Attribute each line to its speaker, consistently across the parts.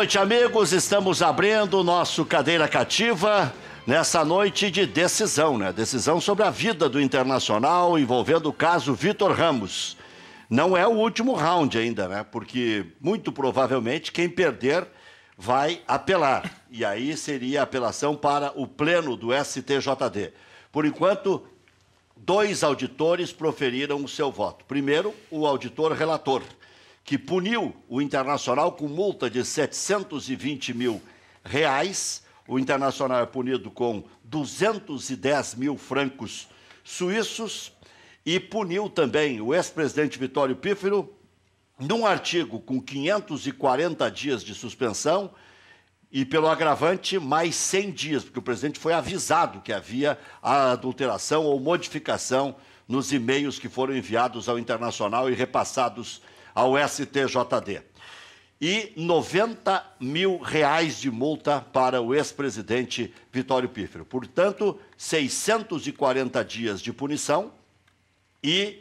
Speaker 1: noite, amigos. Estamos abrindo o nosso Cadeira Cativa nessa noite de decisão, né? Decisão sobre a vida do Internacional envolvendo o caso Vitor Ramos. Não é o último round ainda, né? Porque muito provavelmente quem perder vai apelar. E aí seria a apelação para o pleno do STJD. Por enquanto, 2 auditores proferiram o seu voto. Primeiro, o auditor relator, que puniu o Internacional com multa de 720 mil reais. O Internacional é punido com 210 mil francos suíços e puniu também o ex-presidente Vitório Pífero num artigo com 540 dias de suspensão e, pelo agravante, mais 100 dias, porque o presidente foi avisado que havia a adulteração ou modificação nos e-mails que foram enviados ao Internacional e repassados ao STJD. E 90 mil reais de multa para o ex-presidente Vitório Pífero. Portanto, 640 dias de punição e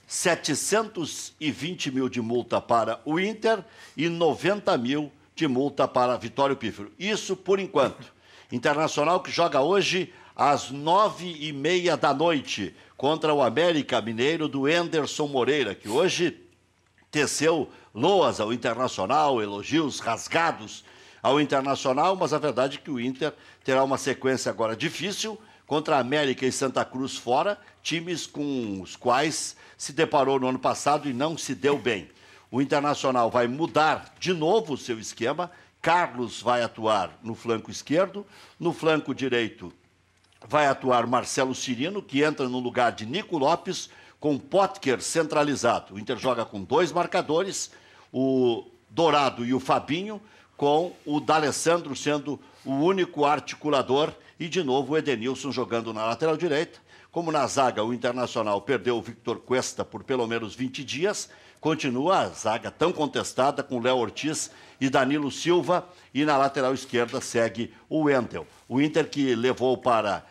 Speaker 1: 720 mil de multa para o Inter e 90 mil de multa para Vitório Pífero. Isso por enquanto. Internacional que joga hoje às 9h30 da noite contra o América Mineiro do Enderson Moreira, que hoje teceu loas ao Internacional, elogios rasgados ao Internacional, mas a verdade é que o Inter terá uma sequência agora difícil contra a América e Santa Cruz fora, times com os quais se deparou no ano passado e não se deu bem. O Internacional vai mudar de novo o seu esquema. Carlos vai atuar no flanco esquerdo, no flanco direito vai atuar Marcelo Cirino, que entra no lugar de Nico Lopes, com Potker centralizado. O Inter joga com 2 marcadores, o Dourado e o Fabinho, com o D'Alessandro sendo o único articulador e, de novo, o Edenilson jogando na lateral direita. Como na zaga o Internacional perdeu o Victor Cuesta por pelo menos 20 dias, continua a zaga tão contestada com Léo Ortiz e Danilo Silva, e na lateral esquerda segue o Wendel. O Inter que levou para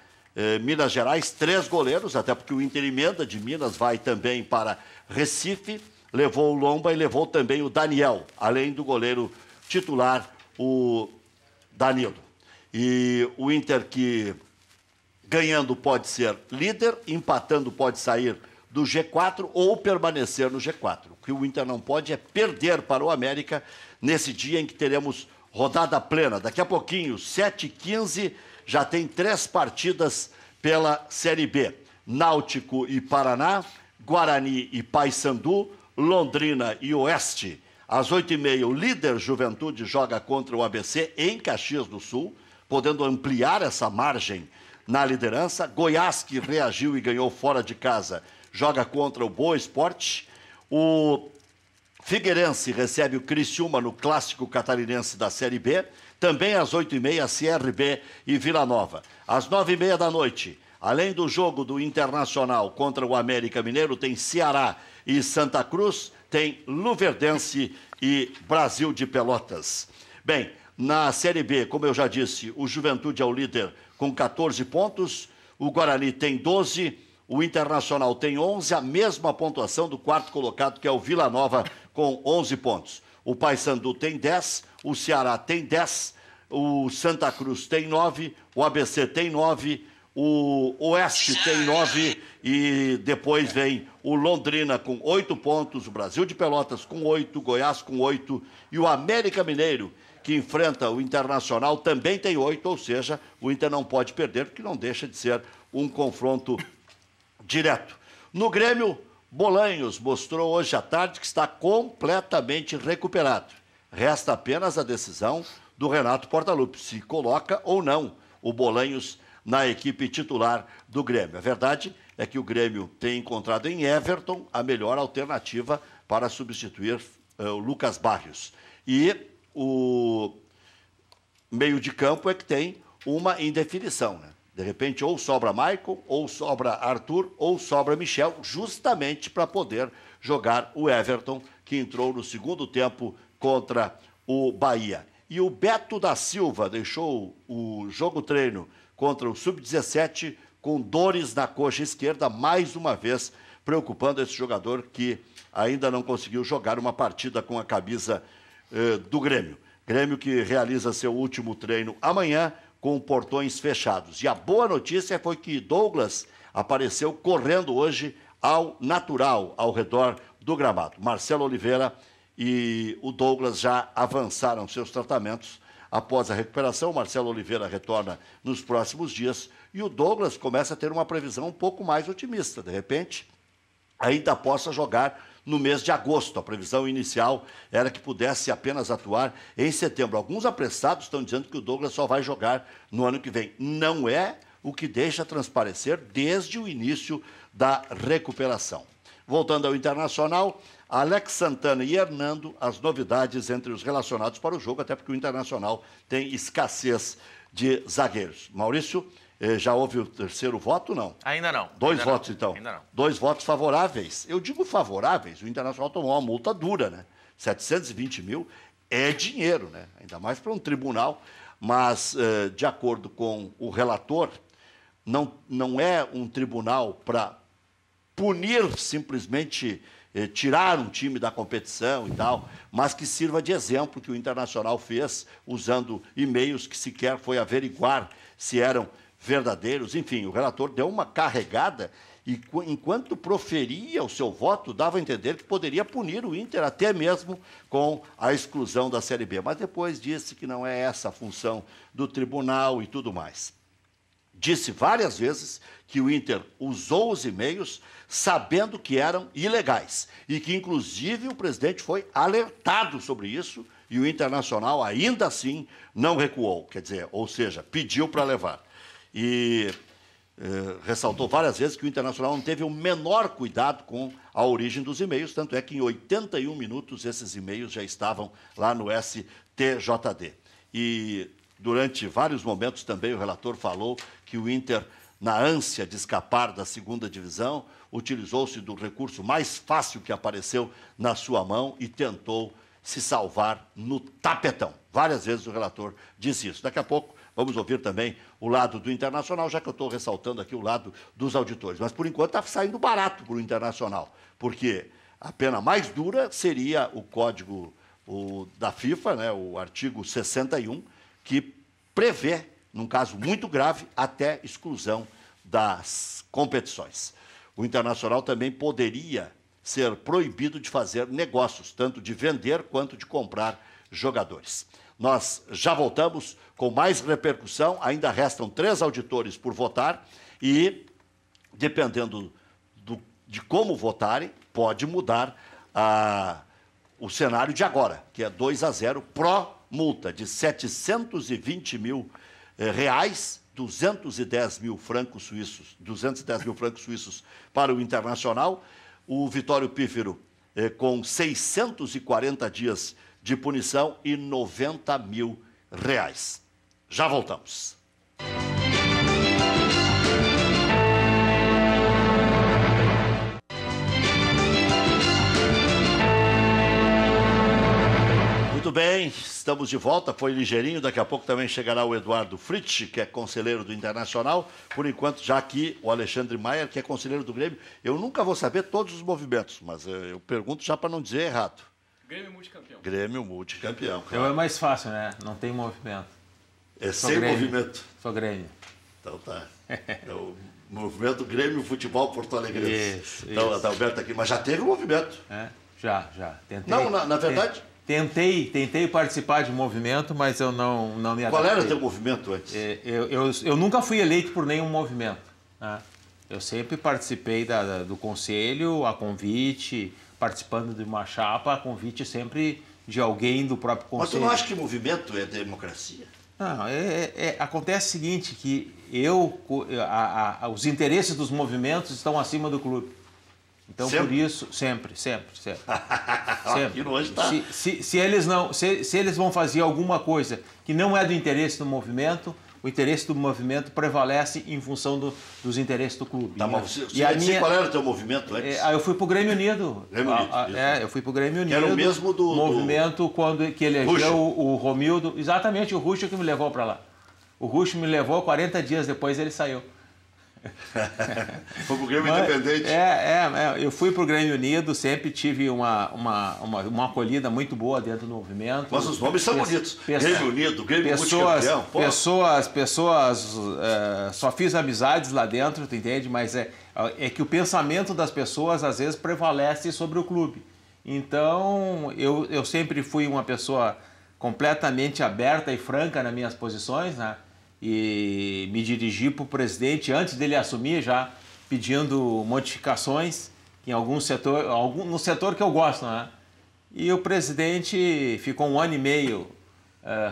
Speaker 1: Minas Gerais 3 goleiros, até porque o Inter emenda de Minas vai também para Recife, levou o Lomba e levou também o Daniel, além do goleiro titular, o Danilo. E o Inter que ganhando pode ser líder, empatando pode sair do G4 ou permanecer no G4. O que o Inter não pode é perder para o América nesse dia em que teremos rodada plena. Daqui a pouquinho, 7h15, já tem 3 partidas pela Série B. Náutico e Paraná, Guarani e Paysandu, Londrina e Oeste. Às 8h30, o líder Juventude joga contra o ABC em Caxias do Sul, podendo ampliar essa margem na liderança. Goiás, que reagiu e ganhou fora de casa, joga contra o Boa Esporte. O Figueirense recebe o Criciúma no Clássico Catarinense da Série B. Também às 8h30, CRB e Vila Nova. Às 9h30 da noite, além do jogo do Internacional contra o América Mineiro, tem Ceará e Santa Cruz, tem Luverdense e Brasil de Pelotas. Bem, na Série B, como eu já disse, o Juventude é o líder com 14 pontos, o Guarani tem 12, o Internacional tem 11, a mesma pontuação do 4º colocado, que é o Vila Nova, com 11 pontos. O Paysandu tem 10, o Ceará tem 10, o Santa Cruz tem 9, o ABC tem 9, o Oeste tem 9 e depois vem o Londrina com 8 pontos, o Brasil de Pelotas com 8, Goiás com 8 e o América Mineiro, que enfrenta o Internacional, também tem 8, ou seja, o Inter não pode perder, porque não deixa de ser um confronto direto. No Grêmio, Bolanhos mostrou hoje à tarde que está completamente recuperado. Resta apenas a decisão do Renato Portaluppi, se coloca ou não o Bolanhos na equipe titular do Grêmio. A verdade é que o Grêmio tem encontrado em Everton a melhor alternativa para substituir o Lucas Barrios. E o meio de campo é que tem uma indefinição, né? De repente, ou sobra Michael, ou sobra Arthur, ou sobra Michel, justamente para poder jogar o Everton, que entrou no segundo tempo contra o Bahia. E o Beto da Silva deixou o jogo-treino contra o Sub-17 com dores na coxa esquerda, mais uma vez preocupando esse jogador que ainda não conseguiu jogar uma partida com a camisa do Grêmio. Grêmio que realiza seu último treino amanhã com portões fechados. E a boa notícia foi que Douglas apareceu correndo hoje ao natural, ao redor do gramado. Marcelo Oliveira e o Douglas já avançaram seus tratamentos após a recuperação. Marcelo Oliveira retorna nos próximos dias e o Douglas começa a ter uma previsão um pouco mais otimista. De repente, ainda possa jogar no mês de agosto. A previsão inicial era que pudesse apenas atuar em setembro. Alguns apressados estão dizendo que o Douglas só vai jogar no ano que vem. Não é o que deixa transparecer desde o início da recuperação. Voltando ao Internacional, Alex Santana e Hernando, as novidades entre os relacionados para o jogo, até porque o Internacional tem escassez de zagueiros. Maurício, já houve o terceiro voto, não?
Speaker 2: Ainda não.
Speaker 1: Dois
Speaker 2: ainda
Speaker 1: votos,
Speaker 2: não.
Speaker 1: então?
Speaker 2: Ainda não.
Speaker 1: 2 votos favoráveis. Eu digo favoráveis, o Internacional tomou uma multa dura, né? 720 mil é dinheiro, né? Ainda mais para um tribunal, mas, de acordo com o relator, não é um tribunal para punir simplesmente, tirar um time da competição e tal, mas que sirva de exemplo que o Internacional fez, usando e-mails que sequer foi averiguar se eram verdadeiros. Enfim, o relator deu uma carregada e, enquanto proferia o seu voto, dava a entender que poderia punir o Inter até mesmo com a exclusão da Série B. Mas depois disse que não é essa a função do tribunal e tudo mais. Disse várias vezes que o Inter usou os e-mails sabendo que eram ilegais e que, inclusive, o presidente foi alertado sobre isso e o Internacional, ainda assim, não recuou. Quer dizer, ou seja, pediu para levar. E ressaltou várias vezes que o Internacional não teve o menor cuidado com a origem dos e-mails, tanto é que em 81 minutos esses e-mails já estavam lá no STJD. E durante vários momentos também o relator falou que o Inter, na ânsia de escapar da segunda divisão, utilizou-se do recurso mais fácil que apareceu na sua mão e tentou se salvar no tapetão. Várias vezes o relator disse isso. Daqui a pouco vamos ouvir também o lado do Internacional, já que eu estou ressaltando aqui o lado dos auditores. Mas, por enquanto, está saindo barato para o Internacional, porque a pena mais dura seria o código da FIFA, né, o artigo 61, que prevê, num caso muito grave, até exclusão das competições. O Internacional também poderia ser proibido de fazer negócios, tanto de vender quanto de comprar jogadores. Nós já voltamos com mais repercussão, ainda restam 3 auditores por votar e, dependendo de como votarem, pode mudar o cenário de agora, que é 2-0 pró-multa de 720 mil reais, 210 mil francos suíços para o Internacional, o Vitório Pífero com 640 dias de punição e 90 mil reais. Já voltamos. Muito bem, estamos de volta, foi ligeirinho, daqui a pouco também chegará o Eduardo Fritsch, que é conselheiro do Internacional, por enquanto já aqui o Alexandre Maier, que é conselheiro do Grêmio. Eu nunca vou saber todos os movimentos, mas eu pergunto já para não dizer errado.
Speaker 3: Grêmio multicampeão.
Speaker 1: Grêmio multicampeão.
Speaker 4: Claro. É mais fácil, né? Não tem movimento.
Speaker 1: É sem movimento.
Speaker 4: Sou Grêmio.
Speaker 1: Então tá. É o movimento Grêmio Futebol Porto Alegre.
Speaker 4: Isso,
Speaker 1: então, está Alberto aqui, mas já teve um movimento.
Speaker 4: Já. Tentei.
Speaker 1: Não, na verdade...
Speaker 4: Tentei participar de movimento, mas eu não me adaptei.
Speaker 1: Qual era o teu movimento antes?
Speaker 4: Eu nunca fui eleito por nenhum movimento. Né? Eu sempre participei do conselho, a convite, participando de uma chapa, a convite sempre de alguém do próprio conselho.
Speaker 1: Mas tu não acha que movimento é democracia?
Speaker 4: Não, acontece o seguinte, que os interesses dos movimentos estão acima do clube. Então, sempre? Por isso, sempre.
Speaker 1: Aqui longe tá.
Speaker 4: Se eles vão fazer alguma coisa que não é do interesse do movimento, o interesse do movimento prevalece em função dos interesses do clube.
Speaker 1: Tá, mas qual era o teu movimento antes?
Speaker 4: Eu fui para o Grêmio Unido. Eu fui para o Grêmio Unido.
Speaker 1: Era o mesmo do
Speaker 4: movimento que elegeu o Romildo. Exatamente, o Rucho que me levou para lá. O Rucho me levou, 40 dias depois ele saiu.
Speaker 1: Foi pro Grêmio Independente.
Speaker 4: Eu fui pro Grêmio Unido, sempre tive uma acolhida muito boa dentro do movimento.
Speaker 1: Mas os nomes são bonitos. Grêmio Unido, Grêmio Multicampeão.
Speaker 4: Pessoas, só fiz amizades lá dentro, tu entende? Mas é que o pensamento das pessoas às vezes prevalece sobre o clube. Então, eu sempre fui uma pessoa completamente aberta e franca nas minhas posições, né? E me dirigi para o presidente antes dele assumir, já pedindo modificações em algum setor, no setor que eu gosto, né? E o presidente ficou 1 ano e meio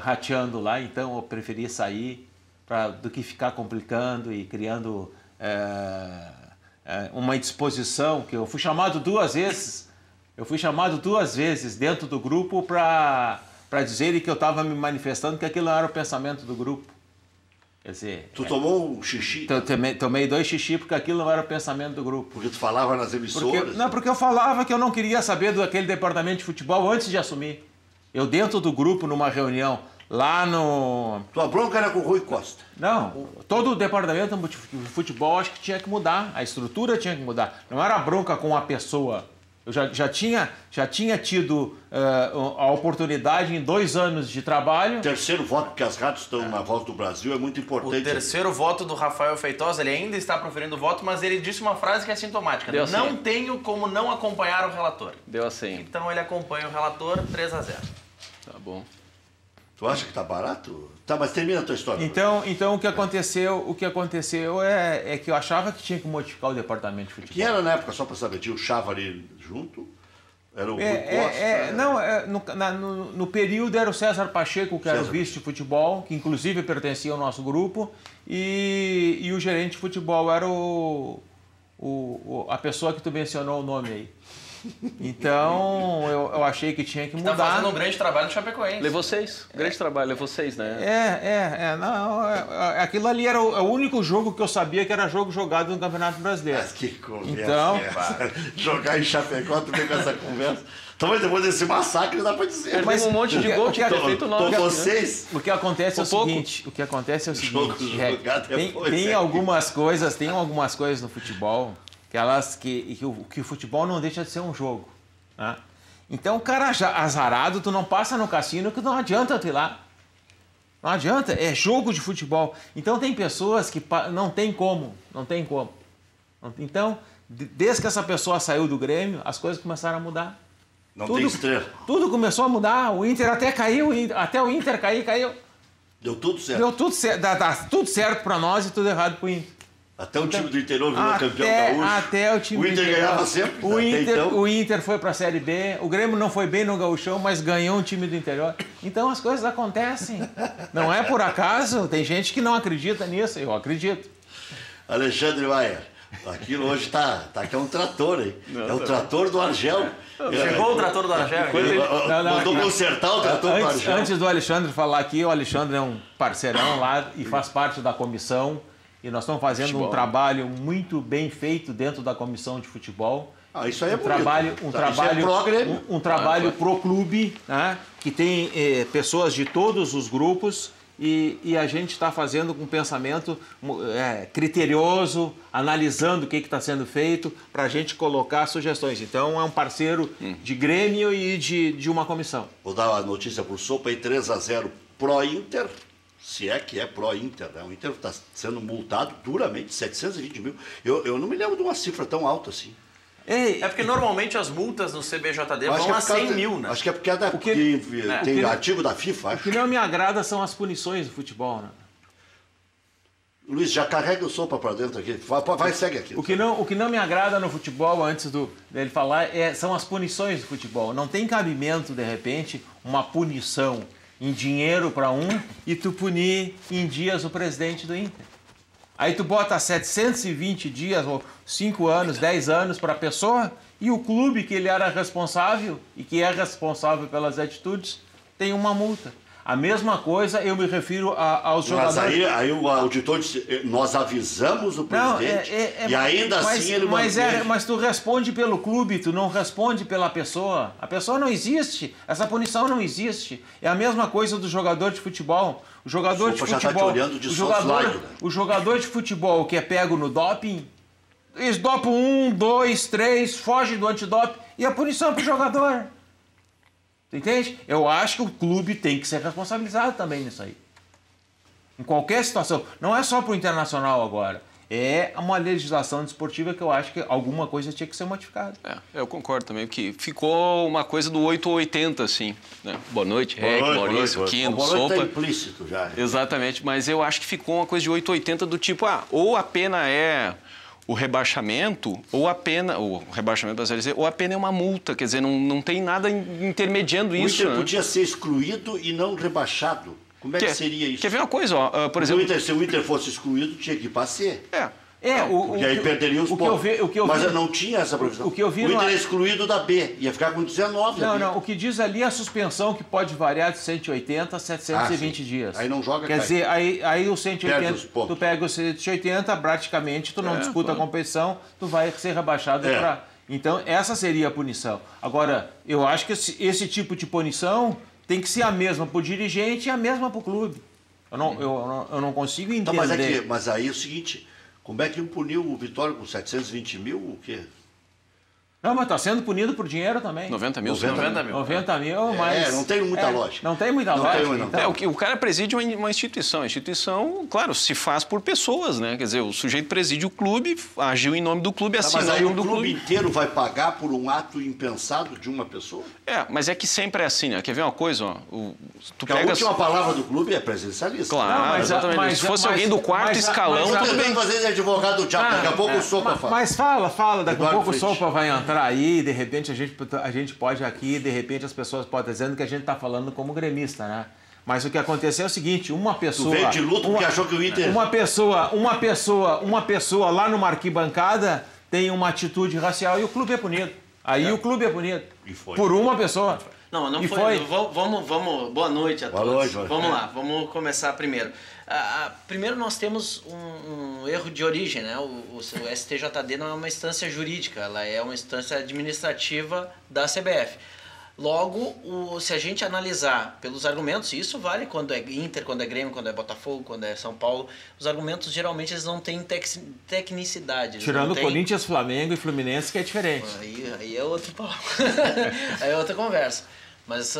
Speaker 4: rateando lá, então eu preferi sair do que ficar complicando e criando uma indisposição, que eu fui chamado 2 vezes. Eu fui chamado 2 vezes dentro do grupo para dizerem que eu estava me manifestando, que aquilo não era o pensamento do grupo. Quer dizer,
Speaker 1: tu tomou um xixi?
Speaker 4: Tomei 2 xixi porque aquilo não era o pensamento do grupo.
Speaker 1: Porque tu falava nas emissoras?
Speaker 4: Porque eu falava que eu não queria saber daquele departamento de futebol antes de assumir. Eu dentro do grupo, numa reunião, lá no...
Speaker 1: Tua bronca era com o Rui Costa?
Speaker 4: Não, todo o departamento de futebol acho que tinha que mudar, a estrutura tinha que mudar. Não era bronca com a pessoa. Eu já tinha tido a oportunidade em 2 anos de trabalho.
Speaker 1: Terceiro voto, porque as rádios estão na Voz do Brasil, é muito importante.
Speaker 2: O terceiro voto do Rafael Feitosa, ele ainda está proferindo voto, mas ele disse uma frase que é sintomática. Não tenho como não acompanhar o relator.
Speaker 3: Deu assim.
Speaker 2: Então ele acompanha o relator, 3-0.
Speaker 3: Tá bom.
Speaker 1: Tu acha que tá barato? Tá, mas termina a tua história.
Speaker 4: Então o que aconteceu é que eu achava que tinha que modificar o departamento de futebol.
Speaker 1: Quem era na época, só para saber, tinha o Chava ali junto? Era o Rui Costa?
Speaker 4: No período era o César Pacheco, que era o vice de futebol, que inclusive pertencia ao nosso grupo, e o gerente de futebol era a pessoa que tu mencionou o nome aí. Então, eu achei que tinha que mudar.
Speaker 2: Está fazendo um grande trabalho no Chapecoense.
Speaker 3: Levou 6. Grande trabalho, levou 6, né?
Speaker 4: Aquilo ali era o único jogo que eu sabia que era jogo jogado no Campeonato Brasileiro.
Speaker 1: Mas que conversa
Speaker 4: então,
Speaker 1: jogar em Chapecó, tu vem com essa conversa. Então, depois desse massacre, dá para dizer.
Speaker 3: Mas um monte de gol, tinha feito 9.
Speaker 1: Vocês...
Speaker 4: O que acontece é o seguinte, tem algumas coisas no futebol que o futebol não deixa de ser um jogo. Né? Então, o cara azarado, tu não passa no cassino que não adianta tu ir lá. Não adianta, é jogo de futebol. Então, tem pessoas que não tem como. Então, desde que essa pessoa saiu do Grêmio, as coisas começaram a mudar.
Speaker 1: Tem estrela.
Speaker 4: Tudo começou a mudar, o Inter até caiu, até o Inter caiu.
Speaker 1: Deu tudo certo.
Speaker 4: Deu tudo certo, dá tudo certo para nós e tudo errado pro Inter.
Speaker 1: Até o time do interior virou campeão gaúcho.
Speaker 4: Até o time
Speaker 1: do interior. O Inter ganhava sempre.
Speaker 4: O Inter foi para a Série B. O Grêmio não foi bem no gauchão, mas ganhou um time do interior. Então as coisas acontecem. Não é por acaso. Tem gente que não acredita nisso. Eu acredito.
Speaker 1: Alexandre Maier, aquilo hoje tá aqui é um trator, hein? É o trator do Argel.
Speaker 2: Chegou o trator do Argel?
Speaker 1: Mandou consertar o trator do Argel.
Speaker 4: Antes do Alexandre falar aqui, o Alexandre é um parceirão lá e faz parte da comissão. E nós estamos fazendo um trabalho muito bem feito dentro da comissão de futebol.
Speaker 1: Isso aí é
Speaker 4: um trabalho pro clube, né? Que tem pessoas de todos os grupos e a gente está fazendo com um pensamento criterioso, analisando o que está sendo feito para a gente colocar sugestões. Então é um parceiro de Grêmio e de uma comissão.
Speaker 1: Vou dar a notícia para o Sopa aí, 3-0 pró-Inter. Se é que é pró-Inter, né? O Inter está sendo multado duramente, 720 mil. Eu não me lembro de uma cifra tão alta assim.
Speaker 2: É porque normalmente as multas no CBJD vão a 100 mil, né?
Speaker 1: Acho que é porque tem artigo da FIFA, acho.
Speaker 4: O que não me agrada são as punições do futebol, né?
Speaker 1: Luiz, já carrega o Sopa para dentro aqui. Vai, segue aqui.
Speaker 4: O que não me agrada no futebol, antes dele falar, são as punições do futebol. Não tem cabimento, de repente, uma punição em dinheiro para um e tu punir em dias o presidente do Inter. Aí tu bota 720 dias, ou 5 anos, 10 anos para a pessoa e o clube que ele era responsável e que é responsável pelas atitudes tem uma multa. A mesma coisa eu me refiro aos jogadores...
Speaker 1: Mas aí o auditor disse, nós avisamos o presidente e ainda assim ele mantém.
Speaker 4: Mas tu responde pelo clube, tu não responde pela pessoa. A pessoa não existe, essa punição não existe. É a mesma coisa do jogador de futebol. O jogador de futebol, o jogador de futebol que é pego no doping, eles dopam 1, 2, 3, fogem do antidoping e a punição para o jogador. Entende? Eu acho que o clube tem que ser responsabilizado também nisso aí. Em qualquer situação. Não é só para o Internacional agora. É uma legislação desportiva que eu acho que alguma coisa tinha que ser modificada.
Speaker 3: Eu concordo também, que ficou uma coisa do 8 ou 80, assim. Né? Boa noite, Rec, Maurício, Quino, Sopa.
Speaker 1: Está implícito já.
Speaker 3: Exatamente, mas eu acho que ficou uma coisa de 8 ou 80 do tipo, ou a pena é o rebaixamento, ou a pena, o rebaixamento da Série C, ou a pena é uma multa, quer dizer, não tem nada intermediando isso.
Speaker 1: O Inter podia ser excluído e não rebaixado. Como é que seria isso?
Speaker 3: Quer ver uma coisa, ó, por exemplo...
Speaker 1: Se o Inter fosse excluído, tinha que ir para C.
Speaker 3: Porque
Speaker 1: aí perderia os pontos. Mas não tinha essa previsão. O Inter é excluído da B, ia ficar com 19.
Speaker 4: Não, o que diz ali é a suspensão que pode variar de 180 a 720 dias.
Speaker 1: Aí não joga,
Speaker 4: Quer dizer, aí o 180, tu pega o 180, praticamente tu não disputa a competição, tu vai ser rebaixado para... Então, essa seria a punição. Agora, eu acho que esse tipo de punição tem que ser a mesma para o dirigente e a mesma para o clube. Eu não consigo entender.
Speaker 1: Mas aí é o seguinte... Como é que puniu o Vitória com 720 mil? O quê?
Speaker 4: Não, mas está sendo punido por dinheiro também.
Speaker 3: 90 mil.
Speaker 4: 90 mil, mas...
Speaker 1: Não tem muita lógica.
Speaker 4: Não tem muita lógica.
Speaker 3: Então. O cara preside uma instituição. A instituição, claro, se faz por pessoas, né? Quer dizer, o sujeito preside o clube, agiu em nome do clube, assinou
Speaker 1: mas aí
Speaker 3: o nome do clube.
Speaker 1: O clube inteiro vai pagar por um ato impensado de uma pessoa?
Speaker 3: Mas é que sempre é assim, né? Quer ver uma coisa? Ó,
Speaker 1: a última palavra do clube é presencialista.
Speaker 3: Claro, exatamente. Se fosse alguém do quarto escalão, tudo bem.
Speaker 1: Fazer de advogado do diabo, daqui a pouco o Sopa fala.
Speaker 4: Mas fala, daqui a pouco o Sopa vai entrar aí, de repente a gente pode aqui, de repente as pessoas podem estar dizendo que a gente está falando como gremista, né? Mas o que aconteceu é o seguinte, uma pessoa...
Speaker 1: Tu veio de luto porque achou que o Inter...
Speaker 4: Uma pessoa lá numa arquibancada tem uma atitude racial e o clube é punido. Aí o clube é punido.
Speaker 1: E foi.
Speaker 4: Por uma pessoa.
Speaker 5: Não foi. Vamos, boa noite a todos.
Speaker 1: Boa noite.
Speaker 5: Vamos lá, vamos começar primeiro. Primeiro nós temos um erro de origem, né? O STJD não é uma instância jurídica, ela é uma instância administrativa da CBF. Logo, se a gente analisar pelos argumentos, e isso vale quando é Inter, quando é Grêmio, quando é Botafogo, quando é São Paulo, os argumentos geralmente eles não têm tecnicidade.
Speaker 4: Tirando Corinthians, Flamengo e Fluminense, que é diferente.
Speaker 5: Aí é outro papo. Aí é outra conversa. Mas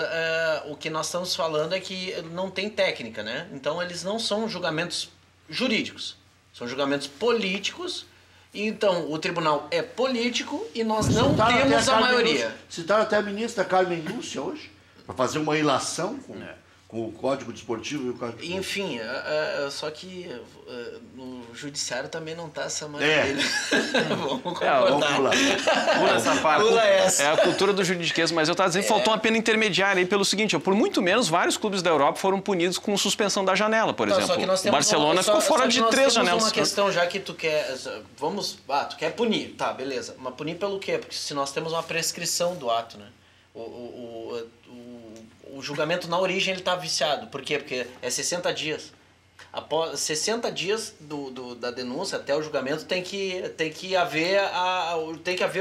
Speaker 5: o que nós estamos falando é que não tem técnica, né? Então eles não são julgamentos jurídicos, são julgamentos políticos. Então, o tribunal é político e nós não temos a maioria.
Speaker 1: Citaram até a ministra Carmen Lúcia hoje, para fazer uma ilação com o Código Desportivo e o Código...
Speaker 5: Enfim, só que no judiciário também não está essa maioria. Vamos concordar.
Speaker 3: Pula essa parte. É a cultura do juridiquês, mas eu estava dizendo que faltou uma pena intermediária aí pelo seguinte, por muito menos vários clubes da Europa foram punidos com suspensão da janela, por exemplo.
Speaker 5: Só que nós temos
Speaker 3: Barcelona ficou fora de 3 janelas.
Speaker 5: Uma questão já que tu quer... tu quer punir, tá, beleza. Mas punir pelo quê? Porque se nós temos uma prescrição do ato, né? O julgamento na origem ele está viciado. Por quê? Porque é 60 dias. Após 60 dias da denúncia até o julgamento tem que haver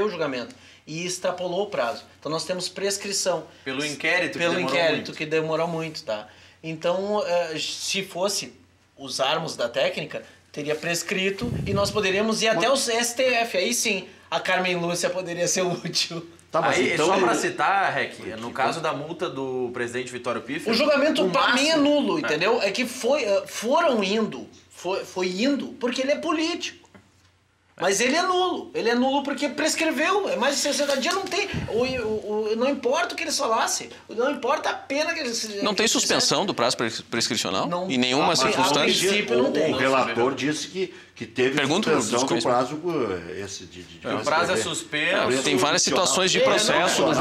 Speaker 5: o julgamento. E extrapolou o prazo. Então nós temos prescrição.
Speaker 2: Pelo inquérito
Speaker 5: que demorou muito, tá? Então, se fosse usarmos da técnica, teria prescrito e nós poderíamos ir até o STF. Aí sim, a Carmen Lúcia poderia ser útil.
Speaker 2: Tá, mas aí, então só para citar, Rec, no caso da multa do presidente Vitório Pífero...
Speaker 5: O julgamento para mim é nulo, entendeu? É que foram indo, foi indo, porque ele é político. Mas ele é nulo porque prescreveu, é mais de 60 dias, não tem, não importa o que eles falassem, não importa a pena que eles...
Speaker 3: Não tem suspensão do prazo prescricional?
Speaker 5: Não,
Speaker 3: em nenhuma circunstância?
Speaker 5: A princípio não tem.
Speaker 1: O relator disse que teve suspensão do prazo
Speaker 2: o prazo é suspenso.
Speaker 3: Tem várias situações de processo, mas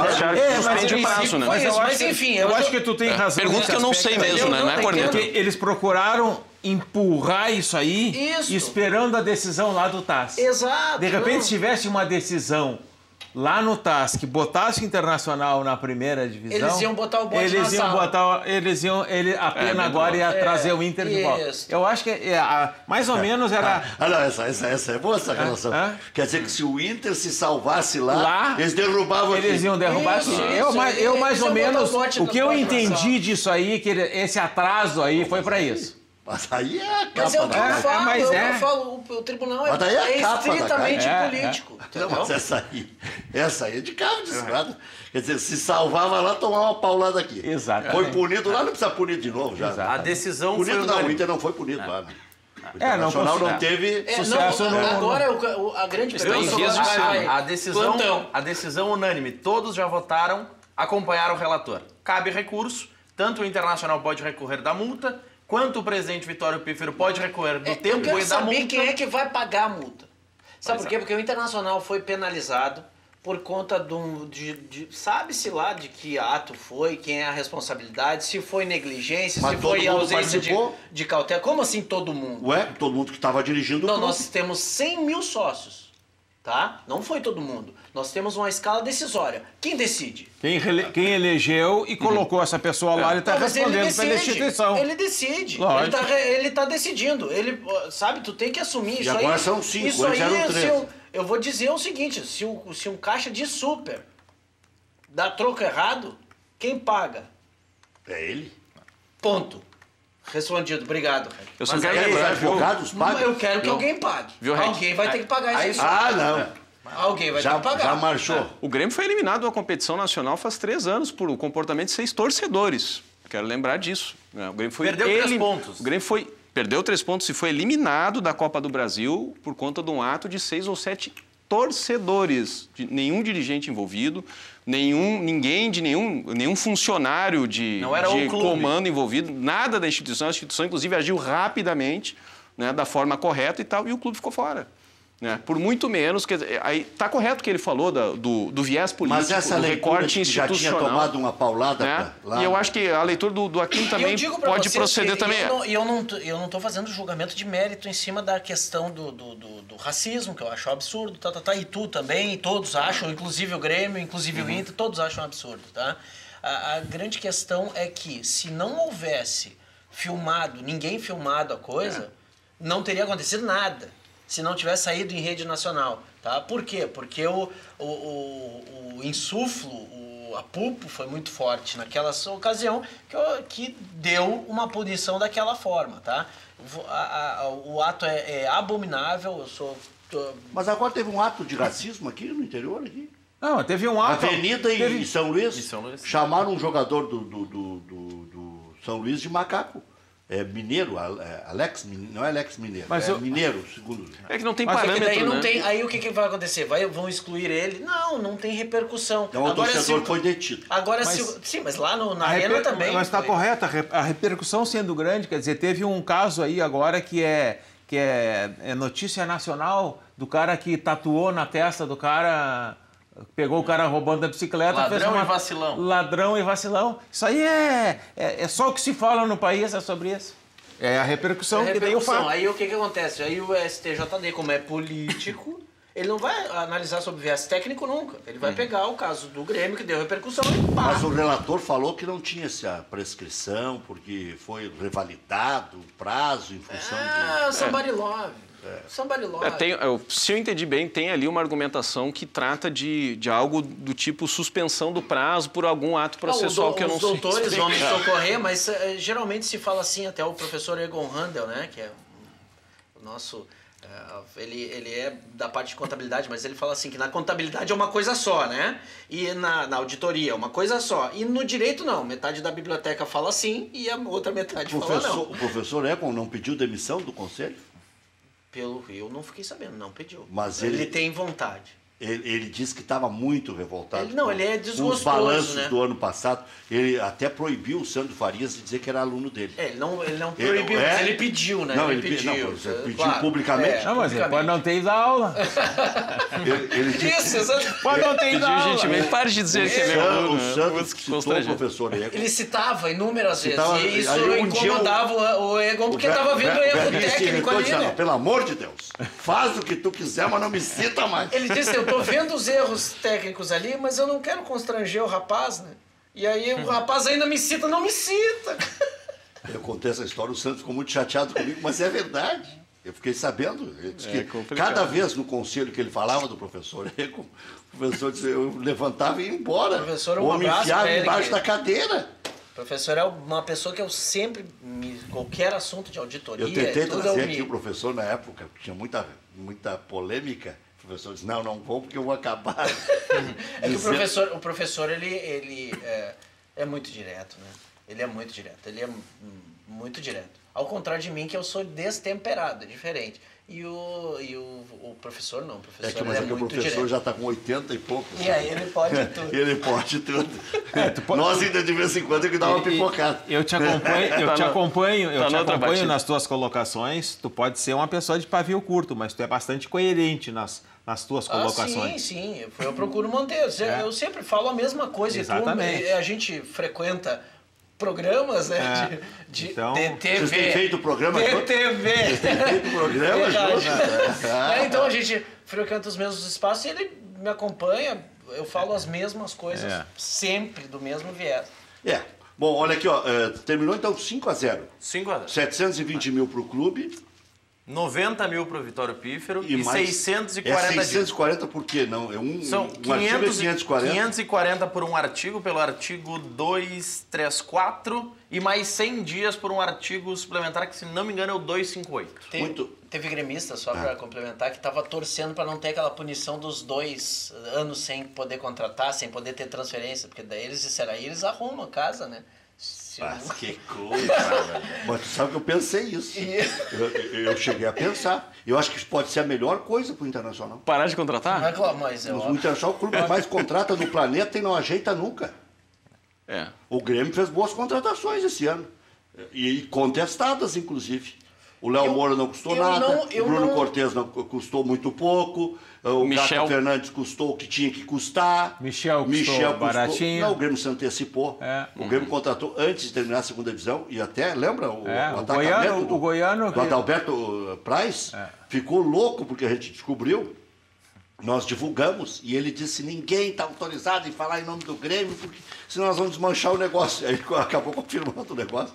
Speaker 3: suspende o prazo, né?
Speaker 5: Mas enfim,
Speaker 4: eu acho que tu tem razão.
Speaker 3: Pergunta que eu não sei mesmo, né? Não é, Corneta?
Speaker 4: Eles procuraram empurrar isso aí, esperando a decisão lá do TAS.
Speaker 5: Exato.
Speaker 4: De repente, se tivesse uma decisão lá no TASC botasse o Internacional na primeira divisão...
Speaker 5: Eles iam botar o bote na sala.
Speaker 4: A pena agora ia trazer o Inter de volta. Eu acho que mais ou menos era...
Speaker 1: Não, essa é boa essa relação. Quer dizer que se o Inter se salvasse lá eles derrubavam aqui.
Speaker 4: Eles iam derrubar. Eu mais ou menos... O que eu entendi disso aí, que esse atraso aí foi para isso.
Speaker 1: Mas aí é a capa.
Speaker 5: Mas é o que eu falo, o tribunal é estritamente político.
Speaker 1: Não, mas essa aí é de cabo de estrada. Quer dizer, se salvava lá, tomava uma paulada aqui.
Speaker 4: Exato.
Speaker 1: Foi punido lá, não precisa punir de novo já.
Speaker 2: A decisão
Speaker 1: punido
Speaker 2: foi...
Speaker 1: O Inter não foi punido lá. Né? O Internacional não teve
Speaker 5: sucesso. Agora a grande
Speaker 2: a decisão unânime. Todos já votaram, acompanharam o relator. Cabe recurso, tanto o Internacional pode recorrer da multa, quanto o presidente Vitório Pífero pode recorrer do tempo e da multa.
Speaker 5: Eu quero saber quem é que vai pagar a multa. Sabe por quê? Porque o Internacional foi penalizado por conta sabe-se lá de que ato foi, quem é a responsabilidade, se foi negligência, se foi ausência de cautela. Como assim todo mundo?
Speaker 1: Ué, todo mundo que estava dirigindo.
Speaker 5: Não, nós temos 100 mil sócios, tá? Não foi todo mundo. Nós temos uma escala decisória. Quem decide?
Speaker 4: Quem elegeu e colocou essa pessoa lá, ele está respondendo pela instituição.
Speaker 5: Ele decide. Ele está decidindo. Sabe, tu tem que assumir isso aí.
Speaker 1: E agora são 5,
Speaker 5: isso
Speaker 1: eles eram 3.
Speaker 5: Eu vou dizer o seguinte, se um caixa de super dá troco errado, quem paga?
Speaker 1: É ele.
Speaker 5: Ponto. Respondido, obrigado.
Speaker 3: Eu só quero lembrar,
Speaker 1: advogados pagam?
Speaker 5: Eu quero que alguém pague. Alguém vai ter que pagar isso.
Speaker 1: Não.
Speaker 5: Alguém vai ter que pagar.
Speaker 1: Já marchou.
Speaker 3: O Grêmio foi eliminado da competição nacional faz 3 anos por o comportamento de 6 torcedores. Quero lembrar disso. O Grêmio foi
Speaker 2: perdeu 3 pontos.
Speaker 3: O Grêmio perdeu 3 pontos e foi eliminado da Copa do Brasil por conta de um ato de 6 ou 7 torcedores. Nenhum dirigente envolvido, nenhum funcionário de comando envolvido, nada da instituição. A instituição, inclusive, agiu rapidamente, né, da forma correta e tal, e o clube ficou fora. Né? Por muito menos, quer dizer, aí está correto o que ele falou do viés político,
Speaker 1: mas essa
Speaker 3: do recorte institucional.
Speaker 1: Já tinha tomado uma paulada,
Speaker 3: né?
Speaker 1: Lá.
Speaker 3: E eu acho que a leitura do Aquino também pode proceder também.
Speaker 5: Eu não estou fazendo julgamento de mérito em cima da questão do racismo, que eu acho absurdo, e tu também, e todos acham, inclusive o Grêmio, inclusive o Inter, todos acham absurdo. Tá? A grande questão é que se não houvesse ninguém filmado a coisa, não teria acontecido nada. Se não tivesse saído em rede nacional, tá? Por quê? Porque o insuflo, a pulpo foi muito forte naquela ocasião que deu uma punição daquela forma, tá? O ato é abominável,
Speaker 1: Mas agora teve um ato de racismo aqui no interior, aqui.
Speaker 4: Não, teve um ato...
Speaker 1: Avenida em São Luís, chamaram um jogador do São Luís de macaco. É mineiro, não é Alex Mineiro,
Speaker 4: mas
Speaker 1: mineiro, segundo.
Speaker 3: É que não tem parâmetro,
Speaker 5: daí não
Speaker 3: né?
Speaker 5: tem, aí o que vai acontecer? Vão excluir ele? Não tem repercussão.
Speaker 1: Então agora, o torcedor foi detido.
Speaker 5: Agora, mas lá na arena também...
Speaker 4: Mas está correto, a repercussão sendo grande, quer dizer, teve um caso aí agora que é notícia nacional do cara que tatuou na testa do cara... Pegou o cara roubando a bicicleta...
Speaker 2: Ladrão e vacilão.
Speaker 4: Ladrão e vacilão. Isso aí é só o que se fala no país, é sobre isso. É a repercussão que tem o fato.
Speaker 5: Aí o que acontece? Aí o STJD, como é político, ele não vai analisar sobre viés técnico nunca. Ele vai pegar o caso do Grêmio, que deu repercussão, e pá.
Speaker 1: Mas o relator falou que não tinha essa prescrição, porque foi revalidado o prazo em função de...
Speaker 5: Somebody love.
Speaker 3: Se eu entendi bem, tem ali uma argumentação que trata de algo do tipo suspensão do prazo por algum ato processual que eu não sei.
Speaker 5: Os doutores vão me socorrer, mas geralmente se fala assim, até o professor Egon Handel, né, que é o nosso... Ele é da parte de contabilidade, mas ele fala assim que na contabilidade é uma coisa só, né? E na auditoria é uma coisa só. E no direito não, metade da biblioteca fala sim e a outra metade fala não.
Speaker 1: O professor Egon não pediu demissão do conselho?
Speaker 5: Eu não fiquei sabendo, não pediu.
Speaker 1: Mas
Speaker 5: ele tem vontade.
Speaker 1: Ele disse que estava muito revoltado.
Speaker 5: Ele é desgostoso,
Speaker 1: os balanços,
Speaker 5: né?
Speaker 1: do ano passado. Ele até proibiu o Sandro Farias de dizer que era aluno dele.
Speaker 5: Ele não proibiu, mas ele pediu, né?
Speaker 1: Não, ele pediu claro, publicamente.
Speaker 4: Não, mas ele pode não ter ido à aula.
Speaker 5: Isso, exatamente.
Speaker 4: Pode não ter ido à aula.
Speaker 3: Gentilmente, pare de dizer que é meu aluno.
Speaker 1: O Sandro citou o professor Egon.
Speaker 5: Ele citava inúmeras vezes. E isso incomodava o Egon, porque estava vendo erro técnico ali, né?
Speaker 1: Pelo amor de Deus. faz o que tu quiser, mas não me cita mais.
Speaker 5: Ele disse, eu tô vendo os erros técnicos ali, mas eu não quero constranger o rapaz, né? E aí o rapaz ainda me cita, não me cita.
Speaker 1: Eu contei essa história, o Santos ficou muito chateado comigo, mas é verdade. Eu fiquei sabendo. Ele disse que cada vez no conselho que ele falava do professor Rego, o professor disse, eu levantava e ia embora.
Speaker 5: Professor,
Speaker 1: ou me enfiava embaixo da cadeira.
Speaker 5: O professor é uma pessoa que eu sempre, qualquer assunto de auditoria...
Speaker 1: Eu tentei trazer aqui o professor na época, tinha muita polêmica. O professor disse, não vou porque eu vou acabar.
Speaker 5: É que o professor ele é muito direto, né? Ele é muito direto. Ao contrário de mim, que eu sou destemperado, é diferente. E o professor não, o professor
Speaker 1: mas
Speaker 5: é
Speaker 1: que o
Speaker 5: muito
Speaker 1: professor
Speaker 5: direto.
Speaker 1: já está com 80 e pouco.
Speaker 5: E aí ele pode tudo.
Speaker 1: Ele pode tudo. Nós ainda de vez em quando tem que dar uma pipocada.
Speaker 4: Eu te acompanho
Speaker 3: batida.
Speaker 4: nas tuas colocações. Tu pode ser uma pessoa de pavio curto, mas tu é bastante coerente nas tuas colocações.
Speaker 5: Sim. Eu procuro manter. Eu sempre falo a mesma coisa.
Speaker 4: Exatamente.
Speaker 5: E a gente frequenta programas, né?
Speaker 4: Então,
Speaker 5: de TV.
Speaker 1: Vocês têm feito programa
Speaker 5: de
Speaker 1: junto?
Speaker 5: TV.
Speaker 1: Vocês têm feito programa junto?
Speaker 5: Então a gente frequenta os mesmos espaços e ele me acompanha. Eu falo as mesmas coisas, sempre do mesmo viés.
Speaker 1: Bom, olha aqui, ó, terminou então 5-0.
Speaker 2: 5-0.
Speaker 1: 720 mil para o clube.
Speaker 2: 90 mil para o Vitório Pífero e
Speaker 1: mais,
Speaker 2: 640
Speaker 1: dias. 640 por quê? Não,
Speaker 2: São
Speaker 1: um artigo é 540.
Speaker 2: 540 por um artigo, pelo artigo 234, e mais 100 dias por um artigo suplementar, que se não me engano é o 258.
Speaker 5: Teve gremista, só para complementar, que estava torcendo para não ter aquela punição dos 2 anos sem poder contratar, sem poder ter transferência, porque daí eles arrumam a casa, né?
Speaker 1: Que coisa, velho. Mas tu sabe que eu pensei isso. Eu cheguei a pensar. Eu acho que isso pode ser a melhor coisa pro Internacional.
Speaker 3: Parar de contratar?
Speaker 5: Mas
Speaker 1: o Internacional é o clube que mais contrata no planeta e não ajeita nunca. O Grêmio fez boas contratações esse ano. E contestadas, inclusive. O Léo Moura não custou nada, o Bruno Cortez não custou muito pouco, o Caco Fernandes custou o que tinha que custar.
Speaker 4: Michel custou baratinho.
Speaker 1: Não, o Grêmio se antecipou. O Grêmio contratou antes de terminar a segunda divisão e até, lembra, o
Speaker 4: Goiano
Speaker 1: do Adalberto Praz ficou louco porque a gente descobriu, nós divulgamos e ele disse ninguém está autorizado em falar em nome do Grêmio porque senão nós vamos desmanchar o negócio. Aí acabou confirmando o negócio.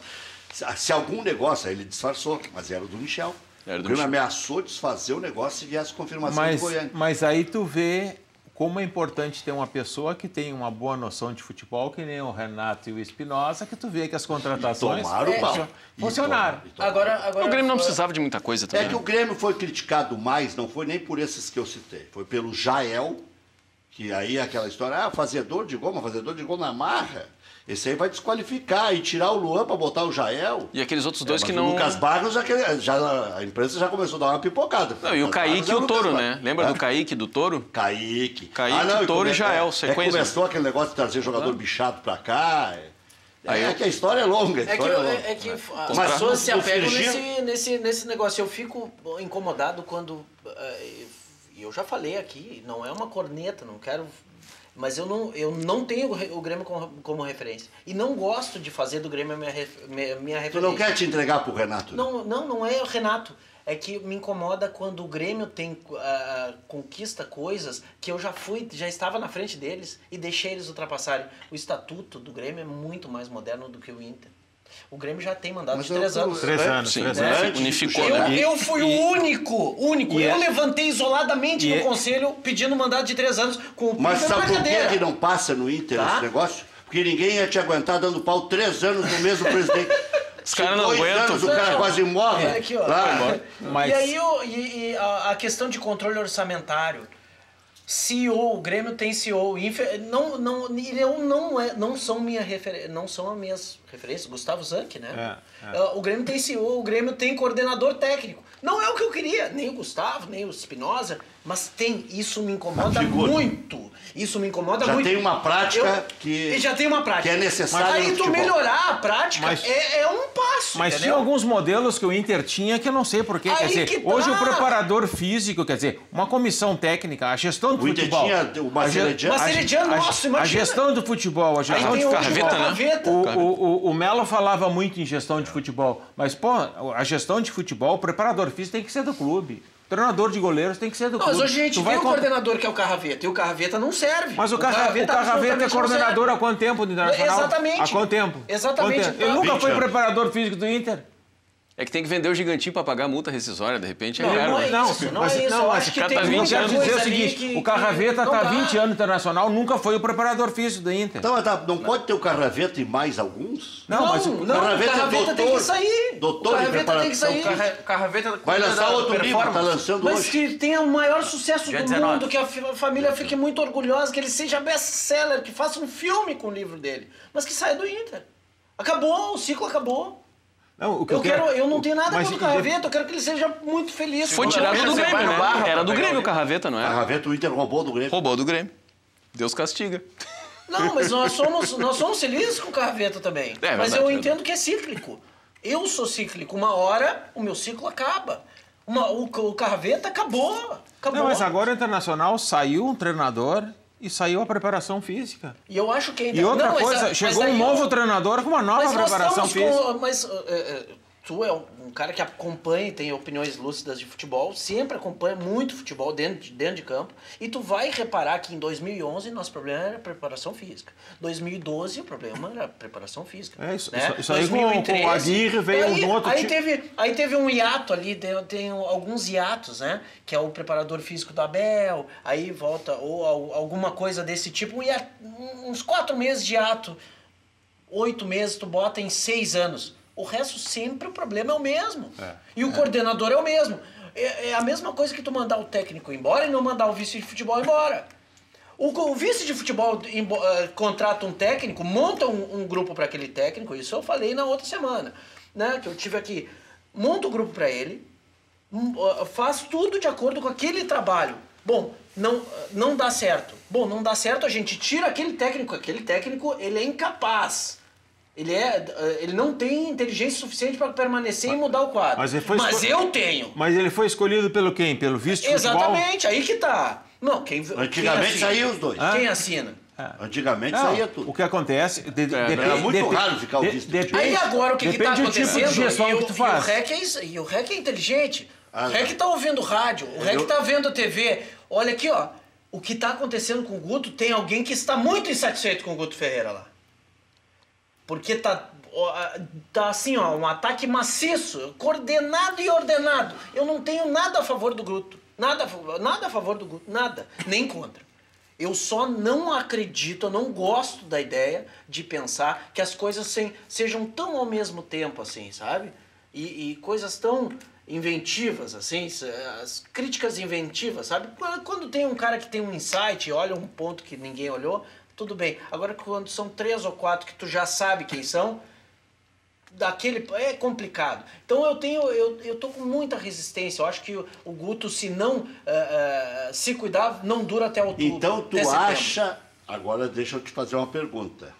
Speaker 1: Se algum negócio, aí ele disfarçou, mas era do Michel. O Grêmio ameaçou desfazer o negócio se viesse confirmação do Goiânia.
Speaker 4: Mas aí tu vê como é importante ter uma pessoa que tem uma boa noção de futebol, que nem o Renato e o Espinosa, que tu vê que as contratações funcionaram.
Speaker 5: Agora,
Speaker 3: o Grêmio não precisava de muita coisa também.
Speaker 1: É que o Grêmio foi criticado mais, não foi nem por esses que eu citei, foi pelo Jael, que aí é aquela história, fazedor de gol na marra. Esse aí vai desqualificar e tirar o Luan para botar o Jael.
Speaker 3: E aqueles outros dois que não...
Speaker 1: O Lucas Barros, a imprensa já começou a dar uma pipocada.
Speaker 3: Não, e o Kaique e o Touro, né? Lembra do Kaique, do Touro?
Speaker 1: Kaique,
Speaker 3: Touro e Jael, sequência.
Speaker 1: Começou aquele negócio de trazer jogador bichado para cá. Que a história é longa.
Speaker 5: As pessoas se apegam nesse negócio. Eu fico incomodado quando... eu já falei aqui, não é uma corneta, não quero... Mas eu não tenho o Grêmio como referência. E não gosto de fazer do Grêmio a minha referência.
Speaker 1: Tu não quer te entregar pro Renato?
Speaker 5: Não é o Renato. É que me incomoda quando o Grêmio conquista coisas que eu já estava na frente deles e deixei eles ultrapassarem. O estatuto do Grêmio é muito mais moderno do que o Inter. O Grêmio já tem mandato de 3 anos.
Speaker 4: 3 anos.
Speaker 3: Sim, unificou, né?
Speaker 5: Eu fui o único. Eu levantei isoladamente no conselho pedindo mandato de 3 anos com o
Speaker 1: Mas sabe por que não passa no Inter esse negócio? Porque ninguém ia te aguentar dando pau 3 anos no mesmo presidente.
Speaker 3: Os caras não
Speaker 1: 2
Speaker 3: aguentam.
Speaker 1: anos o cara quase morre.
Speaker 5: Aqui, ó.
Speaker 4: Mas...
Speaker 5: E aí a questão de controle orçamentário. CEO, o Grêmio tem CEO. Não são as minhas referências. Gustavo Zanck, né? O Grêmio tem CEO, o Grêmio tem coordenador técnico. Não é o que eu queria, nem o Gustavo, nem o Espinosa, mas tem. Isso me incomoda muito. Isso me incomoda muito.
Speaker 1: Já tem uma prática que é necessária.
Speaker 5: Aí tu melhorar a prática é um passo.
Speaker 4: Mas tinha alguns modelos que o Inter tinha que eu não sei porquê. Quer dizer, hoje o preparador físico, quer dizer, uma comissão técnica, a gestão do futebol.
Speaker 1: O Inter tinha o
Speaker 5: Marcelediano, nossa, imagina.
Speaker 4: A gestão do futebol, a gestão de futebol. O Melo falava muito em gestão de futebol, mas, pô, a gestão de futebol, o preparador físico tem que ser do clube. Treinador de goleiros tem que ser do clube.
Speaker 5: Mas hoje a gente vê o coordenador que é o Carraveta, e o Carraveta não serve.
Speaker 4: Mas o Carraveta é coordenador há quanto tempo do Internacional?
Speaker 5: Exatamente.
Speaker 4: Há quanto tempo?
Speaker 5: Exatamente.
Speaker 4: Quanto tempo? Ele nunca foi preparador físico do Inter.
Speaker 3: É que tem que vender o gigantinho para pagar a multa rescisória, de repente.
Speaker 5: Não,
Speaker 3: caro,
Speaker 5: não é
Speaker 3: né?
Speaker 5: isso, não é isso. Eu acho que
Speaker 3: cara
Speaker 5: tem
Speaker 3: tá 20
Speaker 5: muita
Speaker 3: anos.
Speaker 4: Quero dizer o
Speaker 5: coisa ali
Speaker 4: seguinte,
Speaker 5: que
Speaker 4: o Carraveta
Speaker 5: não
Speaker 4: está há
Speaker 5: dá.
Speaker 4: 20 anos no Internacional, nunca foi o preparador físico do Inter.
Speaker 1: Então, não pode ter o Carraveta e mais alguns?
Speaker 4: Não, mas o
Speaker 1: Carraveta é
Speaker 5: tem
Speaker 1: doutor.
Speaker 5: que sair.
Speaker 1: Doutor
Speaker 5: o
Speaker 1: em
Speaker 5: Carraveta tem que sair.
Speaker 2: Carraveta
Speaker 1: Vai lançar outro livro, está lançando
Speaker 5: Mas
Speaker 1: hoje.
Speaker 5: que tenha o maior sucesso
Speaker 2: Dia
Speaker 5: do
Speaker 2: 19.
Speaker 5: mundo, que a família fique muito orgulhosa, que ele seja best-seller, que faça um filme com o livro dele. Mas que saia do Inter. Acabou, o ciclo acabou.
Speaker 4: Não, o que
Speaker 5: Eu não tenho nada
Speaker 4: mas
Speaker 5: contra o Carraveta, eu quero que ele seja muito feliz.
Speaker 3: Foi tirado do
Speaker 2: Você vai
Speaker 3: Grêmio,
Speaker 2: no
Speaker 3: né?
Speaker 2: Barra
Speaker 3: Era
Speaker 2: pra
Speaker 3: do
Speaker 2: pegar
Speaker 3: Grêmio
Speaker 2: o
Speaker 3: o Carraveta, não é?
Speaker 1: Carraveta, o Inter roubou do Grêmio.
Speaker 3: Roubou do Grêmio. Deus castiga.
Speaker 5: Não, mas nós somos felizes com o Carraveta também.
Speaker 3: É
Speaker 5: mas
Speaker 3: verdade,
Speaker 5: eu
Speaker 3: é
Speaker 5: entendo que é cíclico. Eu sou cíclico. Uma hora o meu ciclo acaba. O Carraveta acabou.
Speaker 4: Não, mas agora o Internacional saiu um treinador e saiu a preparação física.
Speaker 5: E eu acho que...
Speaker 4: E outra
Speaker 5: Não, mas
Speaker 4: coisa, chegou um novo treinador com uma nova
Speaker 5: mas nós
Speaker 4: preparação
Speaker 5: estamos
Speaker 4: física.
Speaker 5: Mas tu é um cara que acompanha e tem opiniões lúcidas de futebol, sempre acompanha muito futebol dentro de campo, e tu vai reparar que em 2011 nosso problema era preparação física. 2012 o problema era preparação física.
Speaker 4: É isso,
Speaker 5: né?
Speaker 4: isso aí com o Aguirre veio um outro
Speaker 5: aí
Speaker 4: tipo.
Speaker 5: teve um hiato ali, tem alguns hiatos, né? Que é o preparador físico do Abel, aí volta, ou alguma coisa desse tipo, uns 4 meses de hiato, 8 meses, tu bota em 6 anos. O resto sempre o problema é o mesmo. E o coordenador é o mesmo. É a mesma coisa que tu mandar o técnico embora e não mandar o vice de futebol embora. O vice de futebol contrata um técnico, monta um grupo para aquele técnico, isso eu falei na outra semana, né, que eu tive aqui. Monta um grupo para ele, faz tudo de acordo com aquele trabalho. Bom, não dá certo. Bom, não dá certo, a gente tira aquele técnico. Aquele técnico, ele é incapaz. Ele não tem inteligência suficiente para permanecer e mudar o quadro.
Speaker 4: Mas
Speaker 5: eu tenho.
Speaker 4: Mas ele foi escolhido pelo quem? Pelo vice de futebol?
Speaker 5: Exatamente, aí que tá. Não,
Speaker 1: Antigamente saíam os dois.
Speaker 5: Quem assina?
Speaker 1: Antigamente
Speaker 4: Não,
Speaker 1: saía tudo.
Speaker 4: o que acontece...
Speaker 1: Era muito raro ficar o vice.
Speaker 5: Aí agora o que tá
Speaker 4: depende do
Speaker 5: acontecendo?
Speaker 4: tipo de gestão que tu faz.
Speaker 5: E o REC é inteligente. O REC tá ouvindo rádio, o REC tá vendo TV. Olha aqui, ó. O que tá acontecendo com o Guto, tem alguém que está muito insatisfeito com o Guto Ferreira lá. Porque tá assim, ó, um ataque maciço, coordenado e ordenado. Eu não tenho nada a favor do Guto. Nada a favor do Guto, nada. Nem contra. Eu só não acredito, eu não gosto da ideia de pensar que as coisas sejam tão ao mesmo tempo, assim, sabe? E coisas tão inventivas, assim, as críticas inventivas, sabe? Quando tem um cara que tem um insight e olha um ponto que ninguém olhou, tudo bem. Agora, quando são 3 ou 4 que tu já sabe quem são, é complicado. Então eu tô com muita resistência. Eu acho que o Guto, se não se cuidar, não dura até outubro.
Speaker 1: Então tu acha... Agora deixa eu te fazer uma pergunta.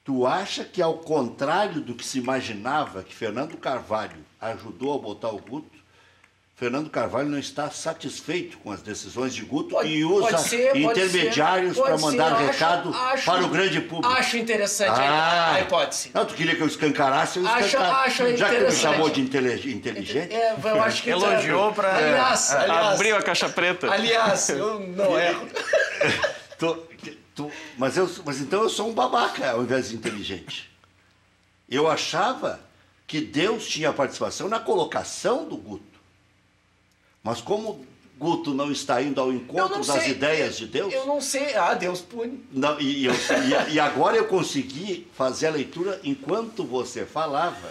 Speaker 1: Tu acha que, ao contrário do que se imaginava, que Fernando Carvalho ajudou a botar o Guto, Fernando Carvalho não está satisfeito com as decisões de Guto e usa intermediários para mandar recado para o grande público?
Speaker 5: Acho interessante a hipótese.
Speaker 1: Não, tu queria que eu escancarasse, eu
Speaker 5: acho
Speaker 1: já que me chamou de inteligente.
Speaker 5: Eu acho que
Speaker 2: elogiou para...
Speaker 5: Aliás,
Speaker 3: abriu a caixa preta.
Speaker 5: Aliás, eu não erro.
Speaker 1: Mas então eu sou um babaca ao invés de inteligente. Eu achava que Deus tinha participação na colocação do Guto. Mas como Guto não está indo ao encontro das ideias de Deus...
Speaker 5: Eu não sei. Deus pune.
Speaker 1: Não, e agora eu consegui fazer a leitura enquanto você falava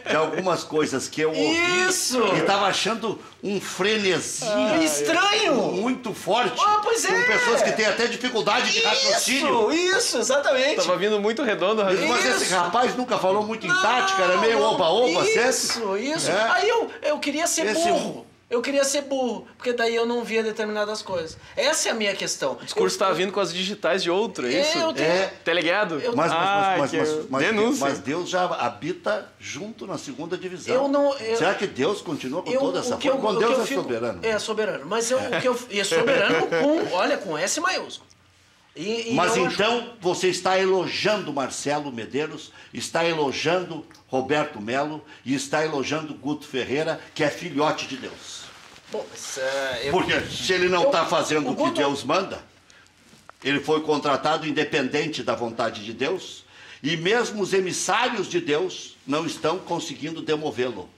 Speaker 1: de algumas coisas que eu ouvi.
Speaker 5: Isso!
Speaker 1: E estava achando um frenesi
Speaker 5: estranho!
Speaker 1: Muito forte.
Speaker 5: Pois é!
Speaker 1: Com pessoas que têm até dificuldade de raciocínio.
Speaker 5: Isso, exatamente.
Speaker 3: Tava vindo muito redondo.
Speaker 1: Mas esse rapaz nunca falou muito em tática, era meio oba-oba,
Speaker 5: Isso.
Speaker 1: É.
Speaker 5: Aí eu queria ser burro. Eu queria ser burro, porque daí eu não via determinadas coisas. Essa é a minha questão.
Speaker 3: O discurso tá vindo com as digitais de outro, é isso? Tá ligado?
Speaker 1: Mas Deus já habita junto na segunda divisão. Será que Deus continua com toda essa força? Deus é soberano.
Speaker 5: É soberano. Mas é soberano com S maiúsculo.
Speaker 1: Mas então você está elogiando Marcelo Medeiros, está elogiando Roberto Melo e está elogiando Guto Ferreira, que é filhote de Deus.
Speaker 5: Bom, mas,
Speaker 1: Porque se ele não está fazendo o que
Speaker 5: Guto-
Speaker 1: Deus manda, ele foi contratado independente da vontade de Deus, e mesmo os emissários de Deus não estão conseguindo demovê-lo.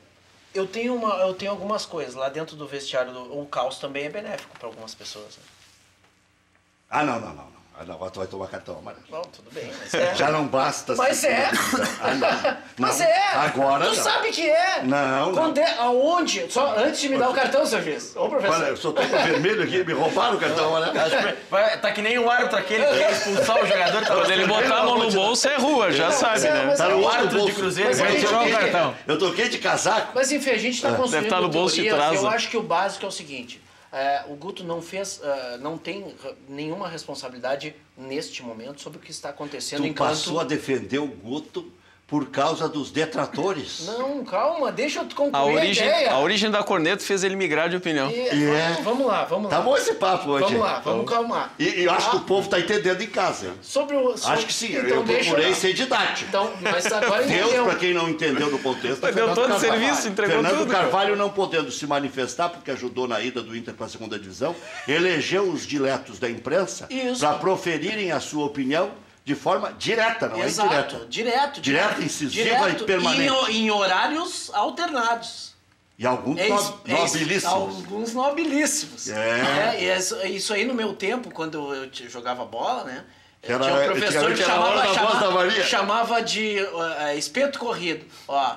Speaker 5: Eu tenho algumas coisas. Lá dentro do vestiário, o caos também é benéfico para algumas pessoas. Né?
Speaker 1: Ah, não. Agora tu vai tomar cartão amarelo.
Speaker 5: Bom, tudo bem, mas é.
Speaker 1: Já não basta.
Speaker 5: Mas é.
Speaker 1: Não.
Speaker 5: Mas é.
Speaker 1: Agora
Speaker 5: Tu
Speaker 1: não.
Speaker 5: sabe que é.
Speaker 1: Não.
Speaker 5: Aonde? Só antes de me dar o cartão, seu juiz. Ô, professor.
Speaker 1: Olha, eu só tô com vermelho aqui, me roubaram o cartão amarelo.
Speaker 2: Tá que nem o árbitro aquele que quer expulsar o jogador. Tá
Speaker 3: Quando ele botar a mão no bolso é rua, já sabe, né?
Speaker 5: mas
Speaker 1: Tá no
Speaker 2: o
Speaker 1: outro
Speaker 2: árbitro de
Speaker 1: bolso.
Speaker 2: Cruzeiro.
Speaker 5: Mas
Speaker 2: vai
Speaker 5: a gente
Speaker 2: tirar o
Speaker 5: tem que-
Speaker 2: cartão.
Speaker 1: Eu toquei de casaco.
Speaker 5: Mas enfim, a gente está construindo
Speaker 3: Deve estar no bolso de
Speaker 5: teorias.
Speaker 3: trás.
Speaker 5: Eu acho que o básico é o seguinte. O Guto não tem nenhuma responsabilidade neste momento sobre o que está acontecendo
Speaker 1: Tu
Speaker 5: enquanto...
Speaker 1: passou a defender o Guto por causa dos detratores.
Speaker 5: Não, calma, deixa eu concluir a ideia.
Speaker 3: A origem da corneta fez ele migrar de opinião.
Speaker 5: Vamos lá.
Speaker 1: Tá bom esse papo hoje.
Speaker 5: Vamos lá, vamos calmar.
Speaker 1: E eu acho que o povo tá entendendo em casa. Hein?
Speaker 5: Acho
Speaker 1: Acho que sim.
Speaker 5: Então
Speaker 1: eu
Speaker 5: deixa
Speaker 1: procurei ser didático.
Speaker 5: Então, mas agora
Speaker 1: Deus,
Speaker 5: entendeu.
Speaker 1: para quem não entendeu do contexto,
Speaker 3: Mas deu
Speaker 1: Fernando
Speaker 3: todo o
Speaker 1: Carvalho.
Speaker 3: serviço, entregou
Speaker 1: Fernando
Speaker 3: tudo,
Speaker 1: Carvalho não podendo se manifestar porque ajudou na ida do Inter para a segunda divisão, elegeu os diletos da imprensa
Speaker 5: Isso.
Speaker 1: para proferirem a sua opinião de forma direta, não
Speaker 5: Exato,
Speaker 1: é indireta.
Speaker 5: direto.
Speaker 1: Direta, incisiva e permanente.
Speaker 5: Em horários alternados.
Speaker 1: E alguns nobilíssimos.
Speaker 5: Alguns nobilíssimos.
Speaker 1: É.
Speaker 5: Isso aí no meu tempo, quando eu jogava bola, né?
Speaker 1: Era-
Speaker 5: Tinha um professor que
Speaker 1: antigamente era a hora da voz da Maria.
Speaker 5: chamava de espeto corrido. Ó,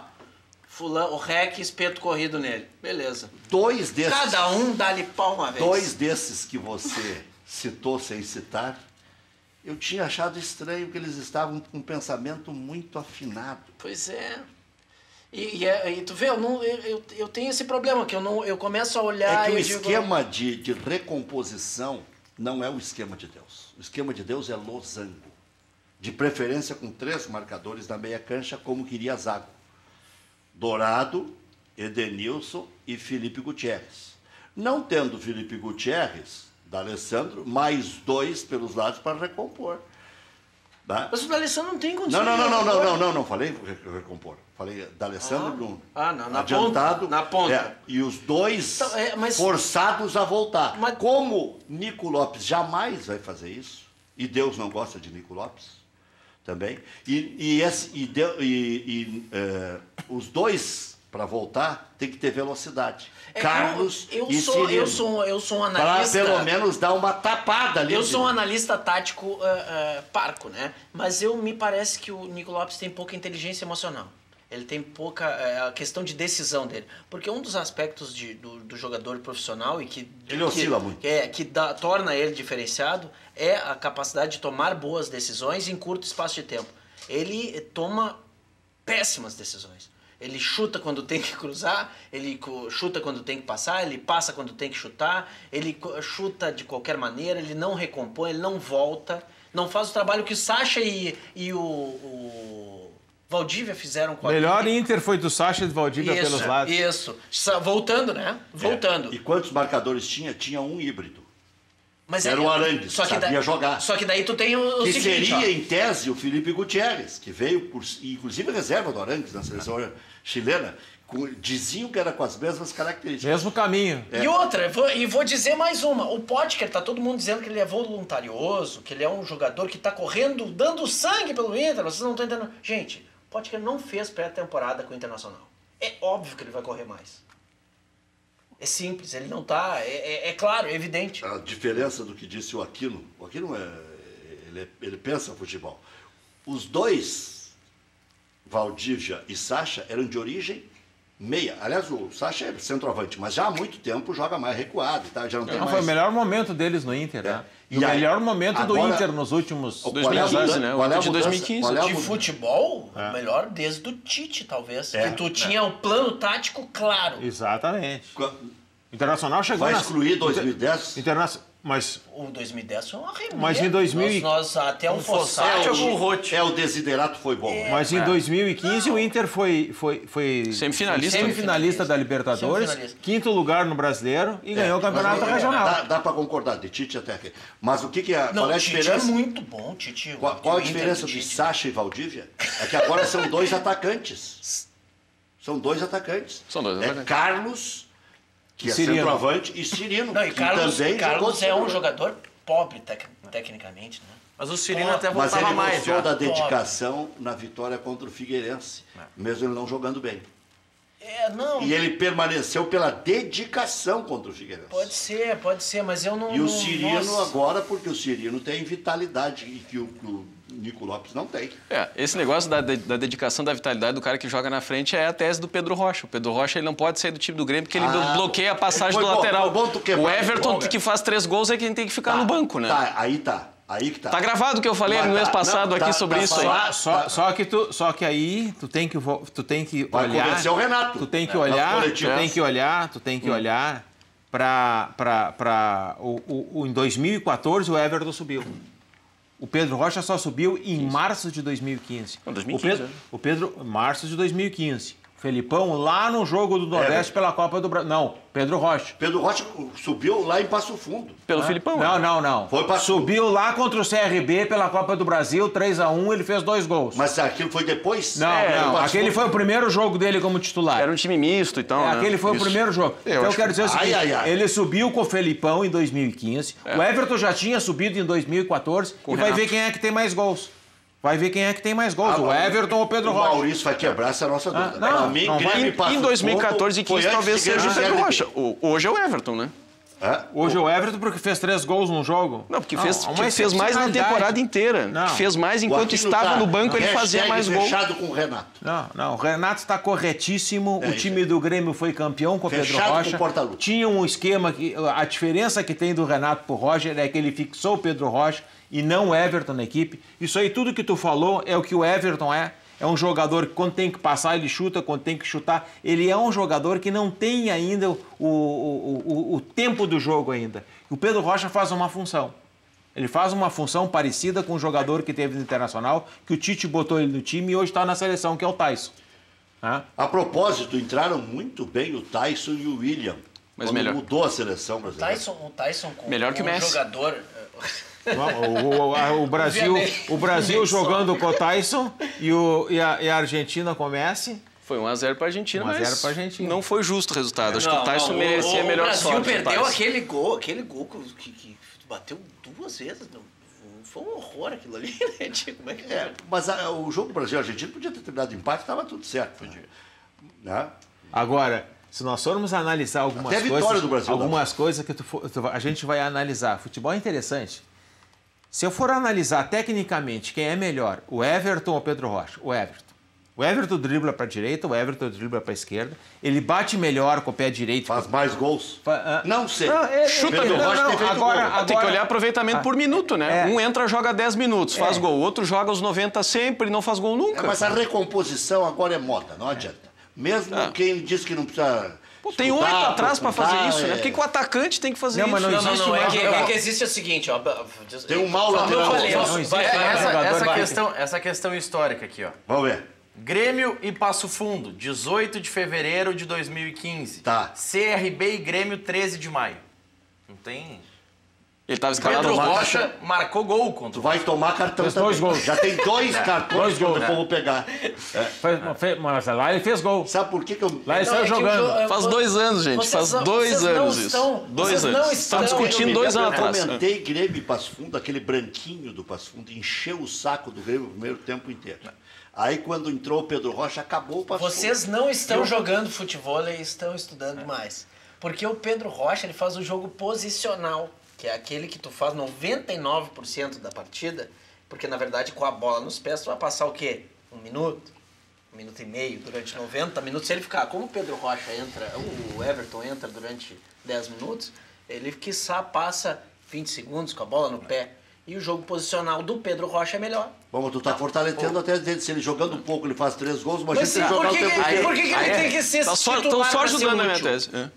Speaker 5: fulano, o REC, espeto corrido nele. Beleza.
Speaker 1: Dois desses.
Speaker 5: Cada um dá-lhe pau uma vez.
Speaker 1: Dois desses que você citou sem citar, eu tinha achado estranho que eles estavam com um pensamento muito afinado.
Speaker 5: Pois é. E tu vê, eu tenho esse problema, que eu começo a olhar
Speaker 1: É que o
Speaker 5: e eu digo,
Speaker 1: esquema de recomposição não é o esquema de Deus. O esquema de Deus é losango. De preferência com 3 marcadores na meia cancha, como queria Zago. Dourado, Edenilson e Felipe Gutierrez. Não tendo Felipe Gutierrez, D'Alessandro, mais 2 pelos lados para recompor. Tá?
Speaker 5: Mas o D'Alessandro não tem condição.
Speaker 1: Não falei recompor. Falei D'Alessandro Bruno.
Speaker 5: Na
Speaker 1: adiantado.
Speaker 5: ponta. Na ponta.
Speaker 1: E os dois
Speaker 5: Então,
Speaker 1: forçados a voltar.
Speaker 5: Mas-
Speaker 1: Como Nico Lopes jamais vai fazer isso, e Deus não gosta de Nico Lopes também, os dois, para voltar, tem que ter velocidade. Carlos e Cirilo.
Speaker 5: Eu sou um
Speaker 1: Para
Speaker 5: analista.
Speaker 1: pelo menos dar uma tapada ali.
Speaker 5: Eu sou um analista tático parco, né? Mas me parece que o Nico Lopes tem pouca inteligência emocional. Ele tem pouca a questão de decisão dele. Porque um dos aspectos do jogador profissional e que
Speaker 1: Ele oscila muito.
Speaker 5: Torna ele diferenciado é a capacidade de tomar boas decisões em curto espaço de tempo. Ele toma péssimas decisões. Ele chuta quando tem que cruzar, ele chuta quando tem que passar, ele passa quando tem que chutar, ele chuta de qualquer maneira, ele não recompõe, ele não volta, não faz o trabalho que o Sacha e o Valdívia fizeram com a
Speaker 4: Melhor Inter foi do Sacha e do Valdívia pelos lados.
Speaker 5: Isso. Voltando, né? Voltando.
Speaker 1: E quantos marcadores tinha? Tinha um híbrido.
Speaker 5: Mas
Speaker 1: Era o Arangues, sabia jogar.
Speaker 5: Só que daí tu tem o
Speaker 1: Que
Speaker 5: seguinte,
Speaker 1: seria, em tese, o Felipe Gutierrez, que veio, inclusive, reserva do Arangues na seleção chilena. Diziam que era com as mesmas características.
Speaker 4: Mesmo caminho.
Speaker 5: E outra, vou dizer mais uma. O Potker, tá todo mundo dizendo que ele é voluntarioso, que ele é um jogador que tá correndo, dando sangue pelo Inter, vocês não estão entendendo. Gente, o Potker não fez pré-temporada com o Internacional. É óbvio que ele vai correr mais. É simples, ele não tá... É claro, é evidente.
Speaker 1: A diferença do que disse o Aquino ele pensa futebol. Os dois, Valdívia e Sacha, eram de origem meia. Aliás, o Sacha é centroavante, mas já há muito tempo joga mais recuado. Tá? Já não tem mais...
Speaker 4: Foi o melhor momento deles no Inter, né? E o melhor momento do Inter nos últimos...
Speaker 3: 2015, né? O de 2015.
Speaker 5: De futebol, o melhor desde o Tite, talvez. Que tu tinha o plano tático claro.
Speaker 4: Exatamente. Internacional chegou
Speaker 1: Vai excluir 2010?
Speaker 4: Mas
Speaker 5: O 2010 foi uma remenda.
Speaker 4: Mas em 2000
Speaker 5: nós até um Fossati
Speaker 2: algum rote.
Speaker 1: O desiderato foi bom.
Speaker 4: Mas em 2015 o Inter foi
Speaker 3: Semifinalista.
Speaker 4: da Libertadores,
Speaker 5: Semifinalista.
Speaker 4: 5º lugar no Brasileiro e ganhou o campeonato regional.
Speaker 1: Dá para concordar, de Tite até aqui. Mas o que
Speaker 5: Não,
Speaker 1: qual é a
Speaker 5: Tite
Speaker 1: diferença?
Speaker 5: é muito bom, Tite.
Speaker 1: Qual a diferença de Sacha e Valdívia? É que agora são dois atacantes. São dois atacantes.
Speaker 3: São dois atacantes.
Speaker 1: Carlos que é
Speaker 4: Cirino.
Speaker 1: centroavante, e Cirino,
Speaker 5: Não, e
Speaker 1: que
Speaker 5: Carlos
Speaker 1: também
Speaker 5: é
Speaker 1: jogou
Speaker 5: um jogador pobre tecnicamente, né?
Speaker 2: Mas o Cirino até
Speaker 1: Mas
Speaker 2: voltava
Speaker 1: ele
Speaker 2: mais
Speaker 1: mostrou
Speaker 2: já.
Speaker 1: da dedicação na vitória contra o Figueirense, mesmo ele não jogando bem.
Speaker 5: Não.
Speaker 1: E ele permaneceu pela dedicação contra o Figueirense.
Speaker 5: Pode ser, mas eu não...
Speaker 1: E o
Speaker 5: não-
Speaker 1: Cirino
Speaker 5: nossa.
Speaker 1: agora, porque o Cirino tem vitalidade que o Nico Lopes não tem.
Speaker 3: Esse negócio da dedicação, da vitalidade do cara que joga na frente é a tese do Pedro Rocha. O Pedro Rocha ele não pode sair do time do Grêmio porque ele bloqueia a passagem
Speaker 1: foi
Speaker 3: do
Speaker 1: bom,
Speaker 3: lateral.
Speaker 1: foi bom tu quebrar.
Speaker 3: O Everton,
Speaker 1: Bom,
Speaker 3: que faz 3 gols, é quem tem que ficar no banco, né?
Speaker 1: Tá, aí que tá.
Speaker 3: Tá gravado o que eu falei
Speaker 1: Mas
Speaker 3: no mês
Speaker 1: tá,
Speaker 3: passado
Speaker 1: não,
Speaker 3: aqui
Speaker 1: tá,
Speaker 3: sobre
Speaker 1: tá
Speaker 3: isso aí.
Speaker 1: falado.
Speaker 4: Só que aí tu tem que
Speaker 1: Vai
Speaker 4: olhar.
Speaker 1: convencer o Renato.
Speaker 4: Tu tem que
Speaker 1: Nas
Speaker 4: olhar,
Speaker 1: coletivas.
Speaker 4: tu tem que olhar para em 2014 o Everton subiu. O Pedro Rocha só subiu em março de 2015.
Speaker 3: Não, 2015,
Speaker 4: O Pedro, março de 2015. Felipão lá no jogo do Nordeste pela Copa do Brasil. Não, Pedro Rocha.
Speaker 1: Pedro Rocha subiu lá em Passo Fundo.
Speaker 3: Pelo Filipão.
Speaker 4: Não.
Speaker 1: Foi pra-
Speaker 4: Subiu lá contra o CRB pela Copa do Brasil, 3-1, ele fez 2 gols.
Speaker 1: Mas aquilo foi depois?
Speaker 4: Não,
Speaker 1: Passo
Speaker 4: aquele
Speaker 1: Fundo.
Speaker 4: foi o primeiro jogo dele como titular.
Speaker 3: Era um time misto e tal, né?
Speaker 4: Aquele foi
Speaker 3: Isso.
Speaker 4: o primeiro jogo. Então eu
Speaker 3: acho
Speaker 4: quero dizer o seguinte,
Speaker 1: Ai.
Speaker 4: ele subiu com o Felipão em 2015, o Everton já tinha subido em 2014
Speaker 3: Com
Speaker 4: e
Speaker 3: o
Speaker 4: vai
Speaker 3: Renato.
Speaker 4: ver quem é que tem mais gols. Vai ver quem é que tem mais gols, o Everton ou o Pedro
Speaker 1: O
Speaker 4: Rocha.
Speaker 1: Maurício vai quebrar essa nossa dúvida.
Speaker 4: não,
Speaker 1: Pra mim,
Speaker 4: não
Speaker 1: Grêmio
Speaker 4: vai.
Speaker 1: e Passo
Speaker 3: Em 2014 e
Speaker 1: Fundo
Speaker 3: 15
Speaker 1: foi
Speaker 3: talvez
Speaker 1: antes de
Speaker 3: seja o
Speaker 1: Grêmio
Speaker 3: Pedro
Speaker 1: e
Speaker 3: Rocha. Hoje é o Everton, né?
Speaker 1: É?
Speaker 4: Hoje é o Everton porque fez 3 gols num jogo.
Speaker 3: Não, porque
Speaker 4: uma
Speaker 3: fez mais na
Speaker 4: excepcionalidade.
Speaker 3: temporada inteira.
Speaker 4: Não.
Speaker 3: Fez mais enquanto
Speaker 1: O Aquino
Speaker 3: estava
Speaker 1: tá
Speaker 3: no banco, ele fazia
Speaker 1: hashtag
Speaker 3: mais gol.
Speaker 1: fechado com o Renato.
Speaker 4: Não, o Renato está corretíssimo. O
Speaker 1: isso
Speaker 4: time do Grêmio foi campeão com o Pedro
Speaker 1: Fechado
Speaker 4: Rocha.
Speaker 1: com o Portaluppi.
Speaker 4: Tinha um esquema que a diferença que tem do Renato pro Roger é que ele fixou o Pedro Rocha e não o Everton na equipe. Isso aí, tudo que tu falou é o que o Everton é. É um jogador que quando tem que passar, ele chuta, quando tem que chutar. Ele é um jogador que não tem ainda o tempo do jogo ainda. O Pedro Rocha faz uma função. Ele faz uma função parecida com o jogador que teve no Internacional, que o Tite botou ele no time e hoje está na seleção, que é o Tyson. Tá?
Speaker 1: A propósito, entraram muito bem o Tyson e o William.
Speaker 3: Mas
Speaker 1: quando
Speaker 3: melhor.
Speaker 1: mudou a seleção brasileira.
Speaker 5: O Tyson com
Speaker 3: Melhor que o
Speaker 5: um
Speaker 3: Messi.
Speaker 5: jogador...
Speaker 4: O Brasil jogando com o Tyson e a Argentina com o Messi.
Speaker 3: Foi 1-0 para a Argentina,
Speaker 4: 1 a 0
Speaker 3: mas
Speaker 4: pra Argentina.
Speaker 3: não foi justo o resultado. Acho que o Tyson merecia a melhor
Speaker 5: O Brasil
Speaker 3: sorte.
Speaker 5: perdeu
Speaker 3: Tyson.
Speaker 5: aquele gol que bateu 2 vezes. Foi um horror aquilo ali, né? Como é que
Speaker 1: Mas o jogo Brasil-Argentina podia ter terminado de empate, estava tudo certo. Né?
Speaker 4: Agora, se nós formos analisar algumas
Speaker 1: Até a
Speaker 4: coisas,
Speaker 1: vitória do Brasil,
Speaker 4: algumas coisas que a gente vai analisar. Futebol é interessante. Se eu for analisar tecnicamente quem é melhor, o Everton ou o Pedro Rocha? O Everton. O Everton dribla para a direita, o Everton dribla para a esquerda. Ele bate melhor com o pé direito.
Speaker 1: Faz mais gols? Não sei.
Speaker 3: Chuta
Speaker 1: Pedro
Speaker 3: melhor.
Speaker 1: Rocha tem feito gol.
Speaker 3: Tem que olhar aproveitamento por minuto, né? Um entra, joga 10 minutos, faz gol. O outro joga os 90 sempre e não faz gol nunca.
Speaker 1: Mas a recomposição agora é moda, não adianta. Mesmo quem diz que não precisa...
Speaker 3: Pô, tem 8 atrás para fazer isso, né? Por que o atacante tem que fazer
Speaker 4: Não, mas
Speaker 3: isso?
Speaker 4: não existe mais
Speaker 5: É
Speaker 4: jogador.
Speaker 5: que existe o seguinte, ó.
Speaker 1: Tem um mau
Speaker 5: Como eu
Speaker 1: lateral.
Speaker 5: falei,
Speaker 4: Não existe
Speaker 5: vai-
Speaker 4: mais jogador.
Speaker 2: Essa questão histórica aqui, ó.
Speaker 1: Vamos ver.
Speaker 2: Grêmio e Passo Fundo, 18 de fevereiro de 2015.
Speaker 1: Tá.
Speaker 2: CRB e Grêmio, 13 de maio. Não tem...
Speaker 3: Ele estava escalado
Speaker 2: Pedro
Speaker 3: no
Speaker 2: Rocha marcou gol contra
Speaker 1: Tu
Speaker 2: o
Speaker 1: vai tomar cartão
Speaker 4: Fez
Speaker 1: também.
Speaker 4: 2 gols.
Speaker 1: Já tem 2 cartões que o povo pegar.
Speaker 4: Mas lá ele fez gol.
Speaker 1: Sabe por que eu...
Speaker 4: Lá ele
Speaker 5: Não,
Speaker 4: saiu
Speaker 5: é que o
Speaker 4: jogando.
Speaker 5: jogo-
Speaker 3: Faz 2 anos, gente.
Speaker 5: Vocês
Speaker 3: Faz
Speaker 5: não-
Speaker 3: 2
Speaker 5: vocês não
Speaker 3: anos isso.
Speaker 5: estão-
Speaker 3: 2
Speaker 5: vocês não
Speaker 3: anos.
Speaker 5: estão-
Speaker 3: Estamos discutindo 2 anos
Speaker 1: Eu
Speaker 3: atrás.
Speaker 1: comentei Grêmio e Passo Fundo, aquele branquinho do Passo Fundo, encheu o saco do Grêmio o primeiro tempo inteiro. Aí quando entrou o Pedro Rocha, acabou o Passo
Speaker 5: Vocês
Speaker 1: Fundo.
Speaker 5: não estão jogando futebol e estão estudando mais. Porque o Pedro Rocha, ele faz o jogo posicional, que é aquele que tu faz 99% da partida, porque na verdade com a bola nos pés tu vai passar o quê? 1 minuto? 1 minuto e meio durante 90 minutos. Se ele ficar, como o Pedro Rocha entra, o Everton entra durante 10 minutos, ele quiçá passa 20 segundos com a bola no pé. E o jogo posicional do Pedro Rocha é melhor.
Speaker 1: Vamos, tu tá fortalecendo até dizendo, se ele jogando um pouco ele faz 3 gols, imagina
Speaker 5: Mas
Speaker 1: se ele
Speaker 5: por
Speaker 1: jogar o
Speaker 5: que,
Speaker 1: tempo
Speaker 5: que,
Speaker 1: inteiro.
Speaker 5: por que que ele tem que ser
Speaker 3: Estão
Speaker 5: titular
Speaker 3: só
Speaker 5: pra ser
Speaker 3: ajudando a minha
Speaker 5: útil?
Speaker 3: tese. É.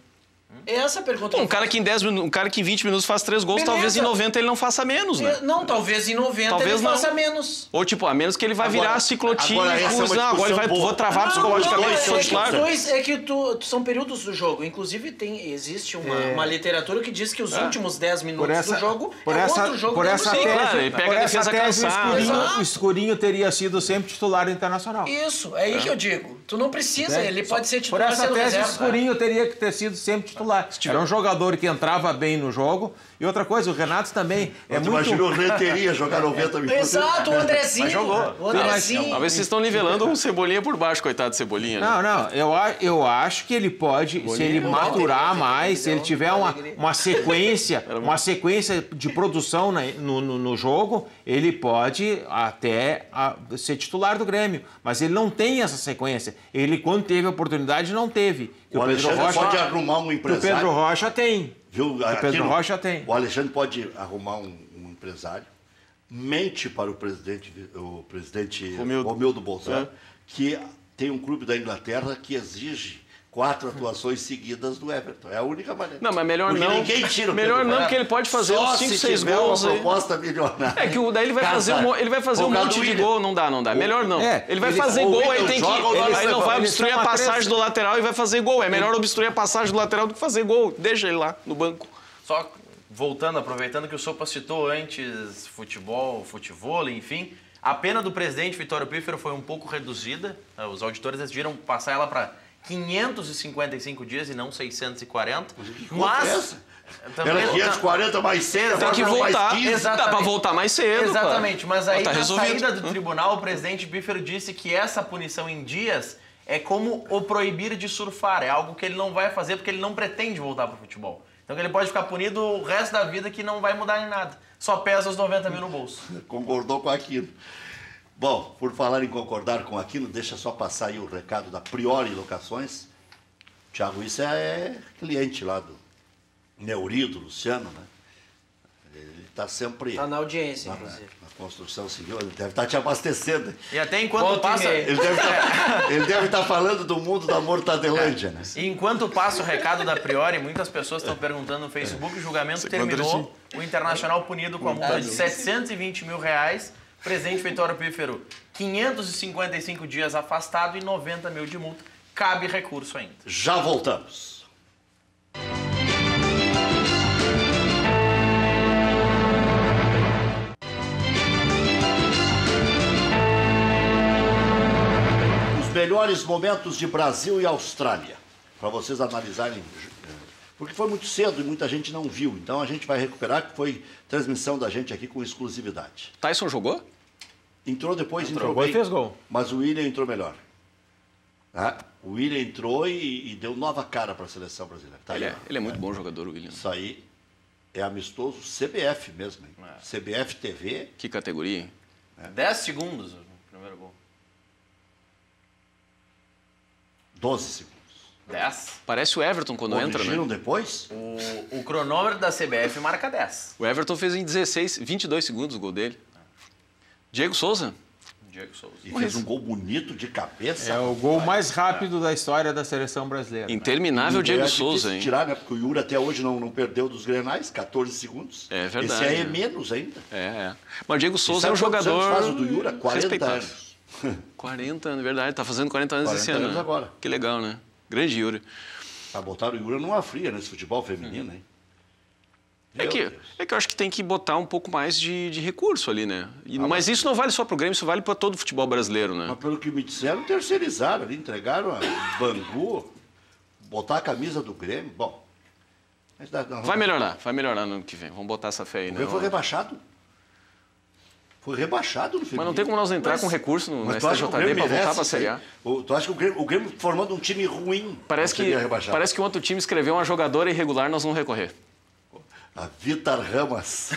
Speaker 5: Essa é a pergunta.
Speaker 3: Um cara que em 10 minutos, um cara que em 20 minutos faz 3 gols,
Speaker 5: Beleza.
Speaker 3: talvez em 90 ele não faça menos, né?
Speaker 5: Não, talvez em 90
Speaker 3: Talvez
Speaker 5: ele
Speaker 3: não.
Speaker 5: faça menos.
Speaker 3: Ou tipo, a menos que ele vai
Speaker 1: Agora-
Speaker 3: virar ciclotinho
Speaker 1: agora
Speaker 3: e
Speaker 1: essa é uma
Speaker 3: não, agora ele vai,
Speaker 1: discussão boa.
Speaker 3: vou travar
Speaker 1: Não,
Speaker 3: psicologicamente
Speaker 1: não,
Speaker 3: se for
Speaker 1: é
Speaker 3: titular.
Speaker 5: que são períodos do jogo. Inclusive, existe uma literatura que diz que os últimos 10 minutos do jogo outro jogo.
Speaker 4: por essa
Speaker 5: dentro do
Speaker 4: tese,
Speaker 3: claro, ele pega
Speaker 4: por
Speaker 3: a
Speaker 4: essa
Speaker 3: defesa
Speaker 4: tese
Speaker 3: cansada.
Speaker 4: o Escurinho teria sido sempre titular internacional.
Speaker 5: Isso, é aí que eu digo. Tu não precisa,
Speaker 4: Entende?
Speaker 5: ele pode ser
Speaker 4: Por
Speaker 5: titular
Speaker 4: essa
Speaker 5: sendo
Speaker 4: tese, o
Speaker 5: reserva.
Speaker 4: Escurinho teria que ter sido sempre titular. Era um jogador que entrava bem no jogo. E outra coisa, o Renato também é muito...
Speaker 1: Imaginou o Renteria jogar 90 minutos.
Speaker 5: Exato, o Andrezinho.
Speaker 3: Mas jogou.
Speaker 5: O Andrezinho.
Speaker 3: Talvez vocês estão nivelando um Cebolinha por baixo, coitado de Cebolinha. Né?
Speaker 4: Não, eu acho que ele pode, se ele maturar mais, se ele tiver uma sequência de produção no jogo, ele pode até ser titular do Grêmio. Mas ele não tem essa sequência. Ele, quando teve a oportunidade, não teve.
Speaker 1: O Alexandre pode arrumar um
Speaker 4: O
Speaker 1: empresário.
Speaker 4: Pedro Rocha tem.
Speaker 1: Viu?
Speaker 4: Pedro Rocha tem.
Speaker 1: O Alexandre pode arrumar um empresário, mente para o presidente Romildo Bolzano, que tem um clube da Inglaterra que exige 4 atuações seguidas do Everton. É a única maneira.
Speaker 3: Não, mas melhor
Speaker 1: porque
Speaker 3: não.
Speaker 1: Ninguém tira o
Speaker 3: melhor
Speaker 1: Pedro
Speaker 3: não,
Speaker 1: Rocha.
Speaker 3: porque ele pode fazer
Speaker 1: Só
Speaker 3: uns 5,
Speaker 1: se
Speaker 3: 6
Speaker 1: tiver
Speaker 3: gols.
Speaker 1: uma
Speaker 3: aí.
Speaker 1: proposta milionária.
Speaker 3: É que daí ele vai fazer um monte de gol, não dá. Melhor não. Ele vai fazer gol, aí tem que. Aí não vai obstruir a passagem do lateral e vai fazer gol. É melhor obstruir a passagem do lateral do que fazer gol. Deixa ele lá no banco.
Speaker 2: Só voltando, aproveitando que o Sopa citou antes futevôlei, enfim, a pena do presidente Vitório Pífero foi um pouco reduzida. Os auditores decidiram passar ela para 555 dias e não 640. Mas
Speaker 1: Era 540 mais 100,
Speaker 3: Tem que voltar. Dá pra voltar mais cedo.
Speaker 2: Exatamente, mas aí
Speaker 3: tá
Speaker 2: na
Speaker 3: resolvido.
Speaker 2: saída do tribunal, o presidente Pífero disse que essa punição em dias é como o proibir de surfar. É algo que ele não vai fazer porque ele não pretende voltar para o futebol. Então ele pode ficar punido o resto da vida que não vai mudar em nada. Só pesa os 90 mil no bolso.
Speaker 1: Concordou com aquilo. Bom, por falar em concordar com aquilo, deixa só passar aí o recado da Priori Locações. Thiago, isso é cliente lá do Neuri, do Luciano, né? Ele está sempre...
Speaker 5: Tá na audiência, inclusive.
Speaker 1: Na construção civil, ele deve estar te abastecendo.
Speaker 2: E até enquanto passa...
Speaker 1: Ele deve estar falando do mundo da Mortadelândia, né?
Speaker 2: E enquanto passa o recado da Priori, muitas pessoas estão perguntando no Facebook, o julgamento terminou, o Internacional punido com a multa de 720 mil reais, presidente Vitório Pífero 555 dias afastado e 90 mil de multa. Cabe recurso ainda.
Speaker 1: Já voltamos. Os melhores momentos de Brasil e Austrália, para vocês analisarem, porque foi muito cedo e muita gente não viu, então a gente vai recuperar, que foi transmissão da gente aqui com exclusividade.
Speaker 3: Tyson jogou?
Speaker 1: Entrou depois, entrou
Speaker 4: Jogou
Speaker 1: bem,
Speaker 4: e fez gol.
Speaker 1: mas o William entrou melhor. Tá? O William entrou e deu nova cara para a seleção brasileira. Tá aí,
Speaker 3: Ele é muito bom jogador, o William.
Speaker 1: Isso aí é amistoso CBF mesmo. Hein? CBF TV.
Speaker 3: Que categoria, hein?
Speaker 2: 10 segundos o primeiro gol.
Speaker 1: 12 segundos.
Speaker 2: 10.
Speaker 3: Parece o Everton quando entra,
Speaker 1: Corrigiram
Speaker 3: né?
Speaker 1: depois?
Speaker 2: O cronômetro da CBF marca 10.
Speaker 3: O Everton fez em 22 segundos o gol dele. Diego Souza?
Speaker 2: Diego Souza.
Speaker 1: E fez um gol bonito de cabeça.
Speaker 4: É o gol mais rápido da história da seleção brasileira.
Speaker 3: Interminável Diego
Speaker 1: É difícil
Speaker 3: Souza, hein?
Speaker 1: tirar, né? Porque o Yura até hoje não perdeu dos Grenais, 14 segundos.
Speaker 3: É verdade.
Speaker 1: Esse aí é
Speaker 3: né?
Speaker 1: menos ainda.
Speaker 3: É. Mas o Diego Souza é um
Speaker 1: Sabe quantos
Speaker 3: jogador.
Speaker 1: anos faz o do Yura? 40
Speaker 3: respeitável.
Speaker 1: anos.
Speaker 3: 40 anos, verdade. Tá fazendo 40 anos
Speaker 1: 40
Speaker 3: esse ano.
Speaker 1: anos
Speaker 3: né?
Speaker 1: agora.
Speaker 3: Que legal, né? Grande Yuri.
Speaker 1: Pra botar o Yura numa fria nesse futebol feminino, hein?
Speaker 3: É que eu acho que tem que botar um pouco mais de recurso ali, né? Mas isso não vale só pro Grêmio, isso vale para todo o futebol brasileiro, né?
Speaker 1: Mas pelo que me disseram, terceirizaram ali, entregaram a Bangu, botar a camisa do Grêmio. Bom, mas
Speaker 3: Vai melhorar no ano que vem. Vamos botar essa fé aí,
Speaker 1: o
Speaker 3: né?
Speaker 1: Grêmio foi rebaixado. Foi rebaixado no feminino.
Speaker 3: Mas não tem como nós entrar com recurso no
Speaker 1: Mas tu acha que o
Speaker 3: STJD
Speaker 1: Grêmio
Speaker 3: para voltar
Speaker 1: merece
Speaker 3: para a
Speaker 1: isso
Speaker 3: Série
Speaker 1: aí?
Speaker 3: A?
Speaker 1: Tu acha que o Grêmio formando um time ruim
Speaker 3: Parece
Speaker 1: não seria rebaixado?
Speaker 3: que o outro time escreveu uma jogadora irregular, nós vamos recorrer.
Speaker 1: A Vitar Ramas.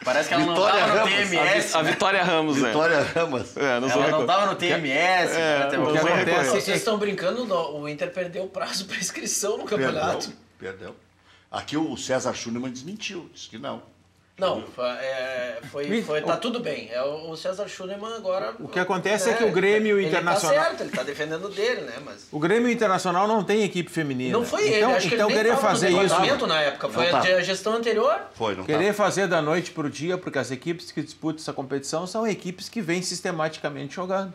Speaker 2: Parece que ela
Speaker 1: Vitória
Speaker 2: não tava no
Speaker 1: Ramos.
Speaker 2: TMS.
Speaker 3: A Vitória Ramos, né?
Speaker 1: Vitória Ramas.
Speaker 3: É, nós vamos
Speaker 2: Ela não
Speaker 3: recorrer.
Speaker 2: tava no TMS.
Speaker 4: o que acontece
Speaker 5: Vocês estão brincando, o Inter perdeu o prazo para inscrição no campeonato.
Speaker 1: Perdeu. Aqui o César Schunemann desmentiu, disse que não.
Speaker 5: Não, tá tudo bem. É o César Schunemann agora...
Speaker 4: O que acontece é que o Grêmio Internacional...
Speaker 5: Ele tá certo, ele tá defendendo dele, né? Mas...
Speaker 4: O Grêmio Internacional não tem equipe feminina.
Speaker 5: Não foi ele,
Speaker 4: então,
Speaker 5: acho que
Speaker 4: então
Speaker 5: ele nem
Speaker 4: querer
Speaker 5: tava no
Speaker 4: fazer isso,
Speaker 5: departamento na época, foi a gestão anterior.
Speaker 1: Foi, não
Speaker 4: querer
Speaker 1: tá.
Speaker 4: fazer da noite para o dia, porque as equipes que disputam essa competição são equipes que vêm sistematicamente jogando.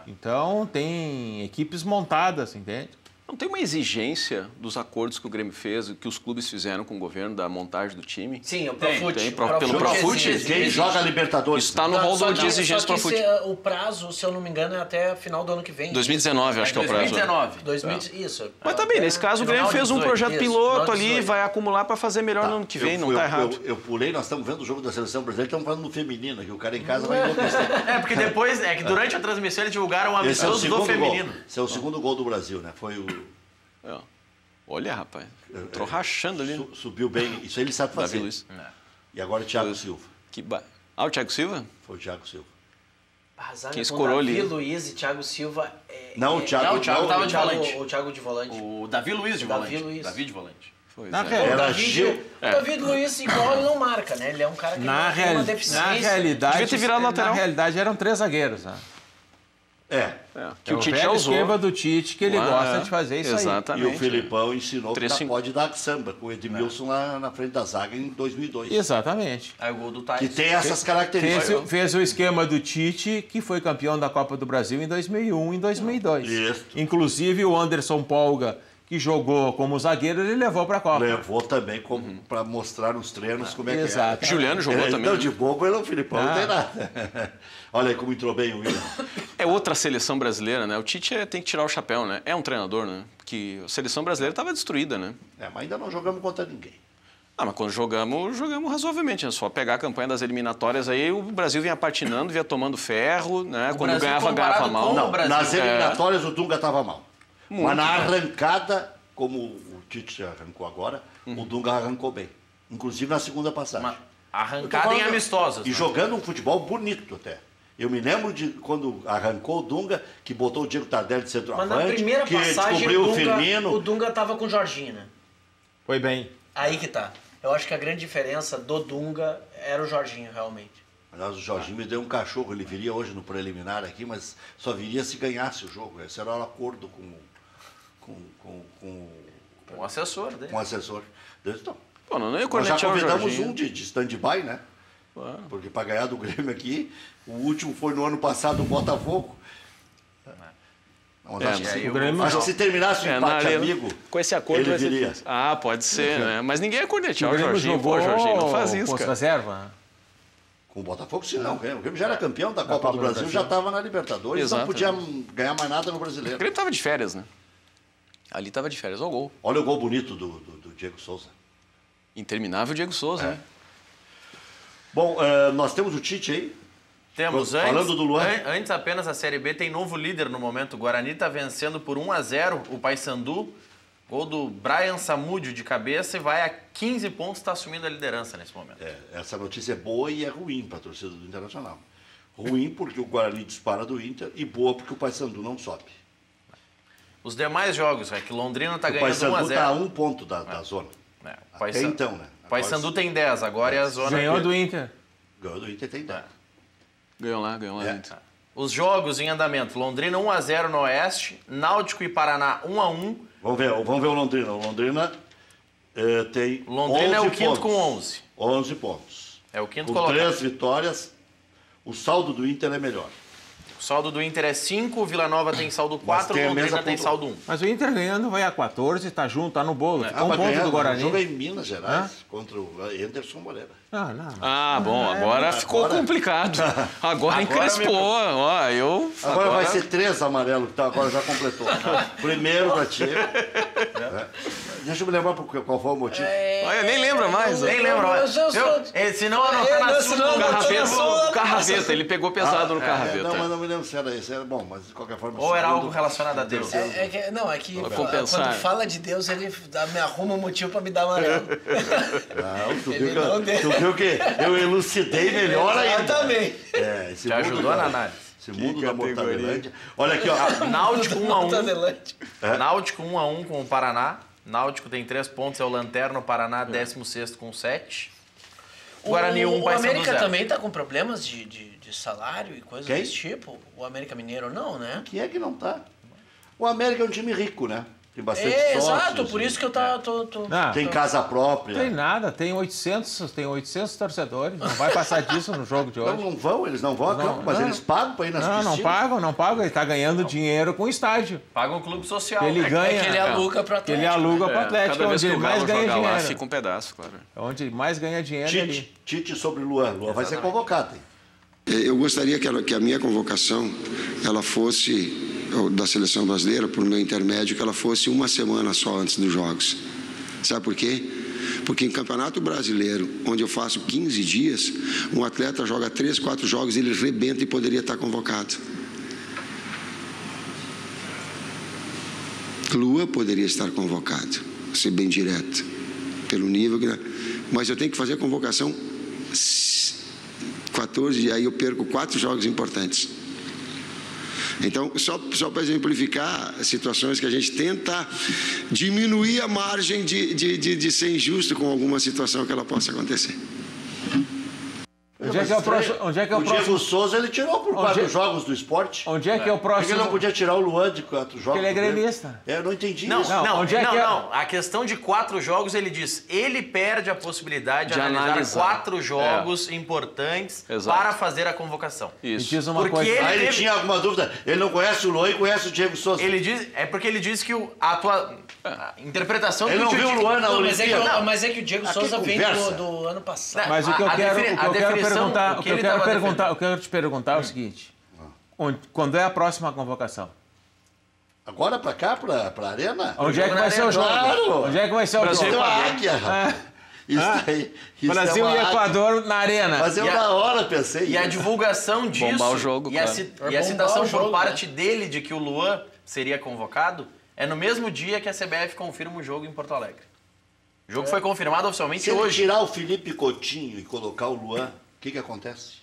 Speaker 4: Então tem equipes montadas, entende?
Speaker 3: Não tem uma exigência dos acordos que o Grêmio fez, que os clubes fizeram com o governo da montagem do time?
Speaker 5: Sim, o Profut.
Speaker 3: Tem, pelo Profut.
Speaker 1: Quem joga Libertadores.
Speaker 3: Está no rol de exigências para o Profut.
Speaker 5: O prazo, se eu não me engano, é até final do ano que vem.
Speaker 3: 2019, acho que é o prazo.
Speaker 2: 2019.
Speaker 5: Isso.
Speaker 3: Mas também, nesse caso, o Grêmio fez um projeto piloto ali, vai acumular para fazer melhor no ano que vem, não está errado.
Speaker 1: Eu pulei, nós estamos vendo o jogo da Seleção Brasileira, estamos falando no feminino aqui, o cara em casa vai enlouquecer.
Speaker 2: Porque depois, que durante a transmissão eles divulgaram um amistoso do feminino.
Speaker 1: Esse é o segundo gol do Brasil, né? Foi o...
Speaker 3: Olha, rapaz, entrou rachando ali.
Speaker 1: Subiu bem, isso aí ele sabe fazer.
Speaker 3: Davi Luiz.
Speaker 1: E agora o Thiago Silva.
Speaker 3: O Thiago Silva?
Speaker 1: Foi o Thiago Silva.
Speaker 3: Quem escorou ali?
Speaker 5: Davi Luiz e Thiago Silva.
Speaker 1: Não, o Thiago
Speaker 2: estava de volante.
Speaker 5: O Thiago de volante.
Speaker 2: O Davi Luiz de volante.
Speaker 5: Davi
Speaker 2: de volante.
Speaker 5: O Davi Luiz igual ele não marca, né? Ele é um cara que tem uma deficiência.
Speaker 4: Na realidade,
Speaker 3: devia ter virado lateral.
Speaker 4: Na realidade eram 3 zagueiros, né?
Speaker 3: Que o Tite já usou.
Speaker 4: Esquema do Tite, que ele gosta de fazer isso
Speaker 3: exatamente,
Speaker 1: aí. E o Filipão ensinou que pode dar samba com o Edmilson lá na frente da zaga em 2002.
Speaker 4: Exatamente.
Speaker 2: Aí o gol do Tais.
Speaker 1: Que tem essas características.
Speaker 4: Fez o esquema do Tite, que foi campeão da Copa do Brasil em 2001 e em 2002.
Speaker 1: Isso.
Speaker 4: Inclusive o Anderson Polga, que jogou como zagueiro, ele levou para a Copa.
Speaker 1: Levou também para mostrar nos treinos como é que é.
Speaker 4: Exato.
Speaker 3: Juliano jogou também.
Speaker 1: Não, de bobo ele é o Filipão, não tem nada. Olha aí como entrou bem o Willian.
Speaker 3: É outra seleção brasileira, né? O Tite tem que tirar o chapéu, né? É um treinador, né? Que a seleção brasileira estava destruída, né?
Speaker 1: Mas ainda não jogamos contra ninguém.
Speaker 3: Mas quando jogamos razoavelmente. É só pegar a campanha das eliminatórias aí, o Brasil vinha patinando, vinha tomando ferro, né? Quando ganhava mal.
Speaker 1: Não, nas eliminatórias o Dunga estava mal. Mas na arrancada, como o Tite arrancou agora, o Dunga arrancou bem. Inclusive na segunda passagem.
Speaker 2: Arrancada em amistosas.
Speaker 1: E jogando um futebol bonito até. Eu me lembro de quando arrancou o Dunga, que botou o Diego Tardelli de centroavante,
Speaker 5: mas na primeira
Speaker 1: que
Speaker 5: passagem,
Speaker 1: descobriu o Firmino.
Speaker 5: O Dunga estava com o Jorginho, né?
Speaker 4: Foi bem.
Speaker 5: Aí que tá. Eu acho que a grande diferença do Dunga era o Jorginho, realmente.
Speaker 1: Aliás, o Jorginho me deu um cachorro. Ele viria hoje no preliminar aqui, mas só viria se ganhasse o jogo. Esse era o acordo com
Speaker 2: o assessor dele.
Speaker 1: Com o assessor. Então,
Speaker 3: pô, não ia
Speaker 1: nós já convidamos
Speaker 3: Jorginho.
Speaker 1: um de stand-by, né? Porque para ganhar do Grêmio aqui, o último foi no ano passado o Botafogo. Acho que se terminasse o empate amigo,
Speaker 3: com esse acordo
Speaker 1: ele viria.
Speaker 3: Pode ser, né? Mas ninguém ia cornetear o Jorginho.
Speaker 4: Jogou,
Speaker 3: Jorginho, não faz isso, cara.
Speaker 4: Reserva.
Speaker 1: Com o Botafogo, sim, não. O Grêmio já era campeão da Copa do Brasil, já estava na Libertadores, não podia ganhar mais nada no Brasileiro.
Speaker 3: O Grêmio estava de férias, né? Ali estava de férias, olha o gol.
Speaker 1: Olha o gol bonito do Diego Souza.
Speaker 3: Interminável Diego Souza, né?
Speaker 1: Bom, nós temos o Tite aí.
Speaker 2: Temos.
Speaker 1: Falando do Luan.
Speaker 2: Antes apenas a Série B tem novo líder no momento. O Guarani está vencendo por 1-0 o Paysandu. Gol do Brian Samúdio de cabeça e vai a 15 pontos, está assumindo a liderança nesse momento.
Speaker 1: Essa notícia é boa e é ruim para a torcida do Internacional. Ruim porque o Guarani dispara do Inter e boa porque o Paysandu não sobe.
Speaker 2: Os demais jogos, que Londrina está ganhando 1-0.
Speaker 1: O Paysandu está a 1 ponto da zona. Até então, né?
Speaker 2: O Paysandu tem 10, agora é a zona...
Speaker 4: Ganhou do Inter.
Speaker 1: Ganhou do Inter, tem 10.
Speaker 3: Ganhou lá. Inter.
Speaker 2: Os jogos em andamento. Londrina 1-0 no Oeste, Náutico e Paraná 1-1.
Speaker 1: Vamos ver o Londrina. O Londrina tem
Speaker 2: Londrina 11 é o quinto pontos. Com 11.
Speaker 1: 11 pontos.
Speaker 2: É o quinto
Speaker 1: com
Speaker 2: colocado.
Speaker 1: 3 vitórias, o saldo do Inter é melhor.
Speaker 2: O saldo do Inter é 5, o Vila Nova tem saldo 4, o Londrina tem saldo 1.
Speaker 4: Mas o Inter ganhando vai a 14, tá junto, tá no bolo. Ficou um ponto do Guarani.
Speaker 1: O jogo é em Minas Gerais contra o Anderson Moreira.
Speaker 3: Bom, agora ficou complicado. Agora encrespou.
Speaker 1: Agora vai ser 3 amarelos, que agora já completou. Primeiro para ti. Deixa eu me lembrar qual foi o motivo.
Speaker 3: Eu nem lembro mais.
Speaker 2: Nem lembro mais. Se não anotar na sua,
Speaker 3: o Carraveta, ele pegou pesado no Carraveta.
Speaker 1: Não, mas não me lembro se era isso. Era bom, mas de qualquer forma...
Speaker 2: Ou era algo relacionado a Deus.
Speaker 5: Quando fala de Deus, ele me arruma um motivo para me dar amarelo.
Speaker 1: Tu viu que eu elucidei melhor ainda.
Speaker 5: Exatamente.
Speaker 2: Te ajudou na análise.
Speaker 1: Esse mundo da Mortadelândia. Olha aqui, ó.
Speaker 2: Náutico 1-1. Náutico 1-1 com o Paraná. Náutico tem 3 pontos, é o Lanterna. O Paraná 16º com 7. Guarani 1,
Speaker 5: o América também tá com problemas de salário e coisas desse tipo. O América Mineiro não, né?
Speaker 1: Quem é que não tá? O América é um time rico, né? Tem bastante sócios.
Speaker 5: Exato, por isso que eu
Speaker 1: Tem casa própria.
Speaker 4: Não tem nada, tem 800 torcedores, não vai passar disso no jogo de hoje.
Speaker 1: Não vão, eles não vão a campo, mas eles pagam para ir nas piscinas.
Speaker 4: Não pagam, ele está ganhando dinheiro com o estádio.
Speaker 2: Paga um clube social.
Speaker 4: Ele ganha,
Speaker 5: que ele aluga para o Atlético.
Speaker 4: Que ele aluga para o Atlético,
Speaker 3: Cada vez
Speaker 4: onde
Speaker 3: que
Speaker 4: ele
Speaker 3: o
Speaker 4: mais
Speaker 3: Galo
Speaker 4: ganha
Speaker 3: joga lá,
Speaker 4: dinheiro.
Speaker 3: fica um pedaço, claro.
Speaker 4: Onde ele mais ganha dinheiro ali.
Speaker 1: Tite sobre Luan. Luan vai ser convocado.
Speaker 6: Eu gostaria que a minha convocação, ela fosse, da Seleção Brasileira, por meu intermédio, que ela fosse uma semana só antes dos Jogos. Sabe por quê? Porque em Campeonato Brasileiro, onde eu faço 15 dias, um atleta joga 3, 4 jogos, ele rebenta e poderia estar convocado. Lua poderia estar convocado, vou ser bem direto, pelo nível que... Mas eu tenho que fazer a convocação 14, e aí eu perco 4 jogos importantes. Então, só para exemplificar situações que a gente tenta diminuir a margem de ser injusto com alguma situação que ela possa acontecer.
Speaker 4: Onde é que é o próximo?
Speaker 1: O Diego Souza ele tirou por 4 jogos do Sport.
Speaker 4: Onde é que é o próximo?
Speaker 1: Porque ele não podia tirar o Luan de 4 jogos.
Speaker 4: Porque ele é gremista.
Speaker 1: Eu não entendi
Speaker 2: Não,
Speaker 1: isso.
Speaker 2: não. A questão de 4 jogos, ele diz, ele perde a possibilidade de analisar 4 jogos importantes para fazer a convocação.
Speaker 4: Isso. Diz uma
Speaker 2: porque
Speaker 4: coisa.
Speaker 1: Ele tinha alguma dúvida. Ele não conhece o Luan e conhece o Diego Souza.
Speaker 2: Ele diz, porque ele diz que a interpretação
Speaker 1: ele
Speaker 2: do
Speaker 1: não viu o Luan na Olimpíada.
Speaker 5: Mas é que o Diego Souza vem do ano passado.
Speaker 4: Mas o que eu quero te perguntar é o seguinte: quando é a próxima convocação?
Speaker 1: Agora pra cá, pra Arena?
Speaker 4: Onde é que vai ser o jogo?
Speaker 1: Claro.
Speaker 4: Onde é que vai ser o jogo?
Speaker 1: Brasil Águia, rapaz. Isso
Speaker 4: Brasil e Equador na Arena.
Speaker 1: Mas eu na hora pensei.
Speaker 2: E a divulgação disso
Speaker 3: Bombar o jogo,
Speaker 2: e a citação por parte dele de que o Luan seria convocado é no mesmo dia que a CBF confirma o jogo em Porto Alegre. O jogo foi confirmado oficialmente hoje.
Speaker 1: Se ele tirar o Felipe Coutinho e colocar o Luan, o que acontece?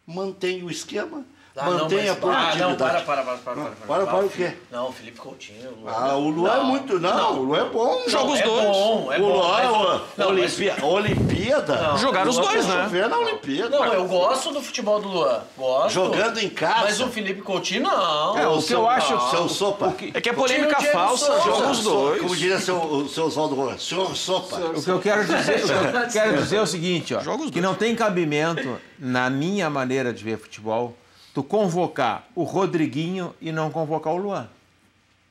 Speaker 1: Mantém o esquema, mantém a produtividade.
Speaker 5: Não, para
Speaker 1: o quê?
Speaker 5: Não, o Felipe Coutinho.
Speaker 1: O Luan é muito... Não, o Luan é bom.
Speaker 3: Joga os dois.
Speaker 5: É bom.
Speaker 1: Olimpíada?
Speaker 3: Jogaram os dois, né?
Speaker 1: Na Olimpíada.
Speaker 5: Não, eu gosto do futebol do Luan. Gosto.
Speaker 1: Jogando em casa.
Speaker 5: Mas o Felipe Coutinho, não.
Speaker 4: O que eu acho...
Speaker 1: Seu Sopa.
Speaker 3: É que é polêmica falsa, joga os dois.
Speaker 1: Como diria o seu Oswaldo Roa, senhor Sopa.
Speaker 4: O que eu quero dizer é o seguinte, ó, que não tem cabimento, na minha maneira de ver futebol, tu convocar o Rodriguinho e não convocar o Luan.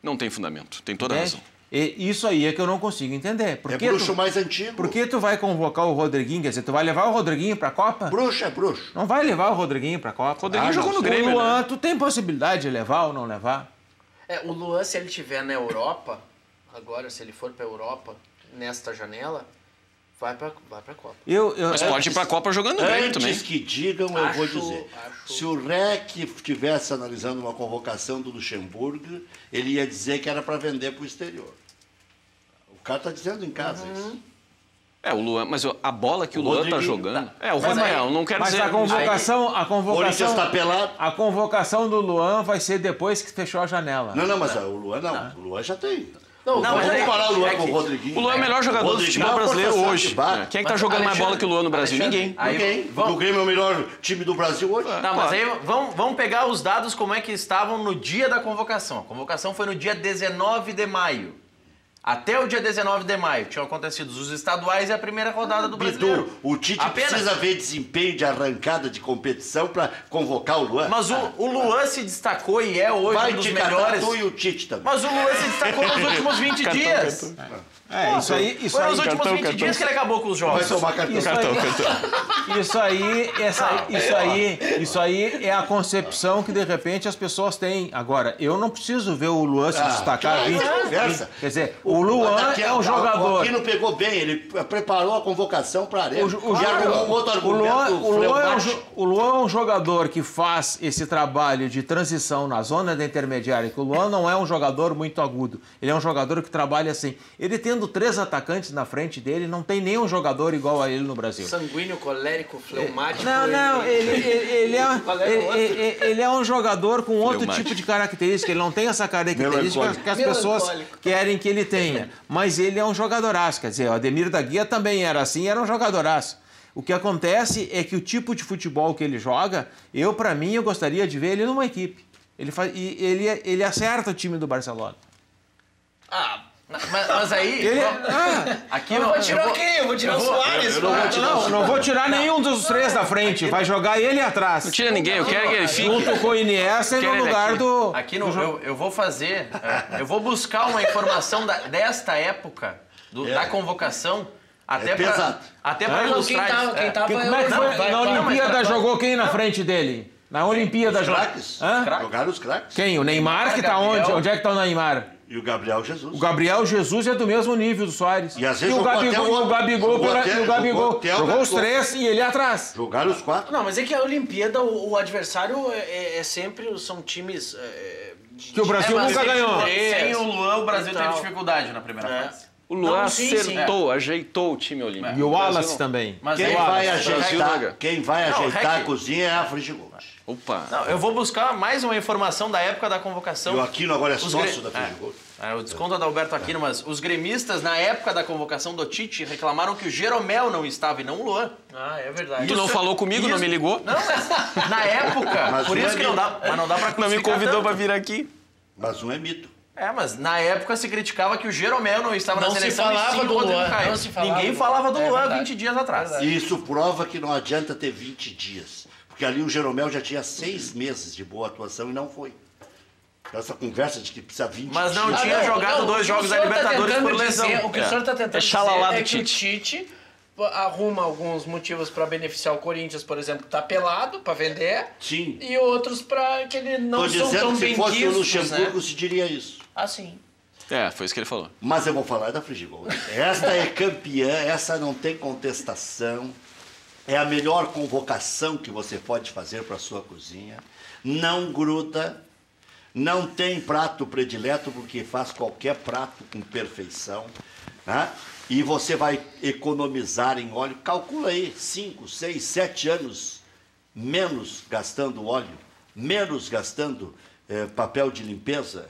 Speaker 3: Não tem fundamento, tem toda a razão.
Speaker 4: E isso aí é que eu não consigo entender.
Speaker 1: É bruxo mais antigo.
Speaker 4: Por que tu vai convocar o Rodriguinho? Quer dizer, tu vai levar o Rodriguinho pra Copa?
Speaker 1: Bruxo é bruxo.
Speaker 4: Não vai levar o Rodriguinho pra Copa.
Speaker 3: O Rodriguinho jogou no Grêmio,
Speaker 4: o Luan,
Speaker 3: né?
Speaker 4: Tu tem possibilidade de levar ou não levar?
Speaker 5: O Luan, se ele estiver na Europa, agora, se ele for pra Europa, nesta janela, vai pra Copa.
Speaker 3: Mas pode ir pra Copa jogando no Grêmio também.
Speaker 1: Antes que digam, eu vou dizer. Se o REC estivesse analisando uma convocação do Luxemburgo, ele ia dizer que era para vender para o exterior. O cara está dizendo em casa isso.
Speaker 3: O Luan, mas a bola que o Luan tá jogando... o
Speaker 4: Mas
Speaker 3: Rafael, não quero dizer...
Speaker 4: Mas a
Speaker 1: Corinthians está pelado.
Speaker 4: A convocação do Luan vai ser depois que fechou a janela.
Speaker 1: Não, mas o Luan não. O Luan já tem.
Speaker 5: Não,
Speaker 1: mas vamos comparar o Luan com o Rodriguinho.
Speaker 3: O Luan é o melhor jogador do futebol brasileiro hoje. Quem é que tá jogando mais bola que o Luan no Brasil? Ninguém.
Speaker 1: Ninguém. O Grêmio é o melhor time do Brasil hoje.
Speaker 2: Não, mas aí vamos pegar os dados como é que estavam no dia da convocação. A convocação foi no dia 19 de maio. Até o dia 19 de maio tinham acontecido os estaduais e a primeira rodada do Brasileiro.
Speaker 1: O Tite precisa ver desempenho de arrancada de competição para convocar o Luan.
Speaker 2: Mas o Luan se destacou e é hoje um dos melhores.
Speaker 1: Tu e o Tite também.
Speaker 2: Mas o Luan se destacou nos últimos 20 dias.
Speaker 4: Foi
Speaker 2: nos últimos 20 dias que ele acabou com os jogos.
Speaker 1: Vai tomar cartão.
Speaker 4: Isso aí é a concepção que de repente as pessoas têm. Agora, eu não preciso ver o Luan se destacar. Quer dizer, o Luan é um jogador.
Speaker 1: O Aquino pegou bem, ele preparou a convocação para a Arena. E arrumou um outro argumento.
Speaker 4: O Luan é um jogador que faz esse trabalho de transição na zona da intermediária. Que o Luan não é um jogador muito agudo. Ele é um jogador que trabalha assim. Ele tendo 3 atacantes na frente dele, não tem nenhum jogador igual a ele no Brasil.
Speaker 5: Sanguíneo, colérico, fleumático.
Speaker 4: Não, ele é um jogador com outro tipo de característica. Ele não tem essa característica que as pessoas querem que ele tenha. Mas ele é um jogadoraço. Quer dizer, o Ademir da Guia também era assim, era um jogadoraço. O que acontece é que o tipo de futebol que ele joga, eu gostaria de ver ele numa equipe. Ele acerta o time do Barcelona.
Speaker 2: Mas aí...
Speaker 5: Aqui eu vou tirar quem? Eu vou tirar o Soares.
Speaker 4: Não vou tirar nenhum dos três da frente. Vai jogar ele atrás.
Speaker 3: Não tira ninguém, eu quero que ele fique.
Speaker 4: Junto com o Iniesta e no lugar do...
Speaker 2: Aqui eu vou fazer... Eu vou buscar uma informação desta época, da convocação, até para ilustrar...
Speaker 4: Como é que foi? Na Olimpíada jogou quem na frente dele? Na Olimpíada...
Speaker 1: Os craques. Jogaram os craques.
Speaker 4: Quem? O Neymar, que tá onde? Onde é que tá o Neymar?
Speaker 1: E o Gabriel Jesus.
Speaker 4: O Gabriel Jesus é do mesmo nível do Soares.
Speaker 1: E às vezes
Speaker 4: o Gabigol jogou os três e ele atrás.
Speaker 1: Jogaram os 4.
Speaker 5: Não, mas é que a Olimpíada, o adversário sempre são times...
Speaker 4: que o Brasil nunca ganhou.
Speaker 2: Sem o Luan, o Brasil teve dificuldade na primeira fase.
Speaker 3: O Luan acertou, ajeitou o time olímpico.
Speaker 4: E o Wallace também.
Speaker 2: Mas
Speaker 1: quem vai ajeitar a cozinha é a Frigigold.
Speaker 3: Opa!
Speaker 2: Não, eu vou buscar mais uma informação da época da convocação.
Speaker 1: E o Aquino agora é sócio da Frigigold.
Speaker 2: O desconto é da Alberto Aquino, mas os gremistas, na época da convocação do Tite, reclamaram que o Jeromel não estava e não o Luan.
Speaker 5: É verdade.
Speaker 3: Tu não falou comigo, não me ligou?
Speaker 2: Não, mas na época, por isso que não dá, mas não dá pra
Speaker 3: não me convidou para vir aqui.
Speaker 1: Mas um é mito.
Speaker 2: Mas na época se criticava que o Jeromel não estava na seleção.
Speaker 5: Não se falava do Luan.
Speaker 2: Ninguém falava do Luan 20 dias atrás.
Speaker 1: E isso prova que não adianta ter 20 dias. Porque ali o Jeromel já tinha 6 meses de boa atuação e não foi. Essa conversa de que precisa 20 dias.
Speaker 2: Mas não tinha jogado 2 jogos da Libertadores por lesão.
Speaker 5: O que o senhor está tentando dizer é que o Tite arruma alguns motivos para beneficiar o Corinthians, por exemplo, que tá pelado para vender.
Speaker 1: Sim.
Speaker 5: E outros para que ele não são tão bem
Speaker 1: quistos. Se fosse o Luxemburgo,
Speaker 5: né?
Speaker 1: se diria isso.
Speaker 5: Sim.
Speaker 3: Foi isso que ele falou.
Speaker 1: Mas eu vou falar da Frigigold. Esta é campeã, essa não tem contestação. É a melhor convocação que você pode fazer para a sua cozinha. Não gruda, não tem prato predileto, porque faz qualquer prato com perfeição. Né? E você vai economizar em óleo. Calcula aí, 5, 6, 7 anos menos gastando óleo, menos gastando papel de limpeza,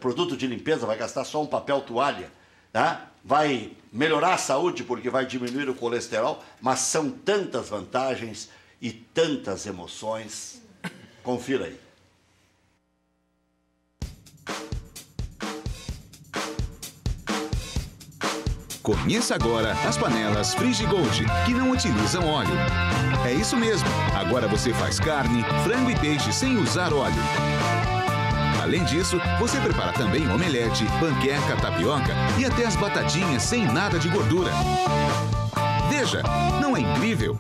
Speaker 1: produto de limpeza, vai gastar só um papel toalha. Tá? Vai melhorar a saúde porque vai diminuir o colesterol, mas são tantas vantagens e tantas emoções. Confira aí.
Speaker 7: Conheça agora as panelas Frigigold, que não utilizam óleo. É isso mesmo, agora você faz carne, frango e peixe sem usar óleo. Além disso, você prepara também omelete, panqueca, tapioca e até as batatinhas sem nada de gordura. Veja, não é incrível?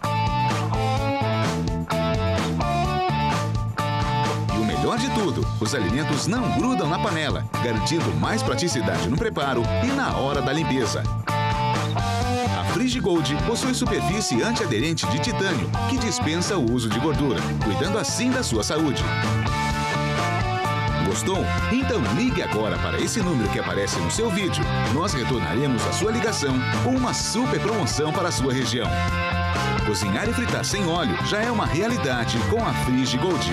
Speaker 7: E o melhor de tudo, os alimentos não grudam na panela, garantindo mais praticidade no preparo e na hora da limpeza. A Frigigold possui superfície antiaderente de titânio, que dispensa o uso de gordura, cuidando assim da sua saúde. Gostou? Então ligue agora para esse número que aparece no seu vídeo. Nós retornaremos a sua ligação com uma super promoção para a sua região. Cozinhar e fritar sem óleo já é uma realidade com a Frigigold.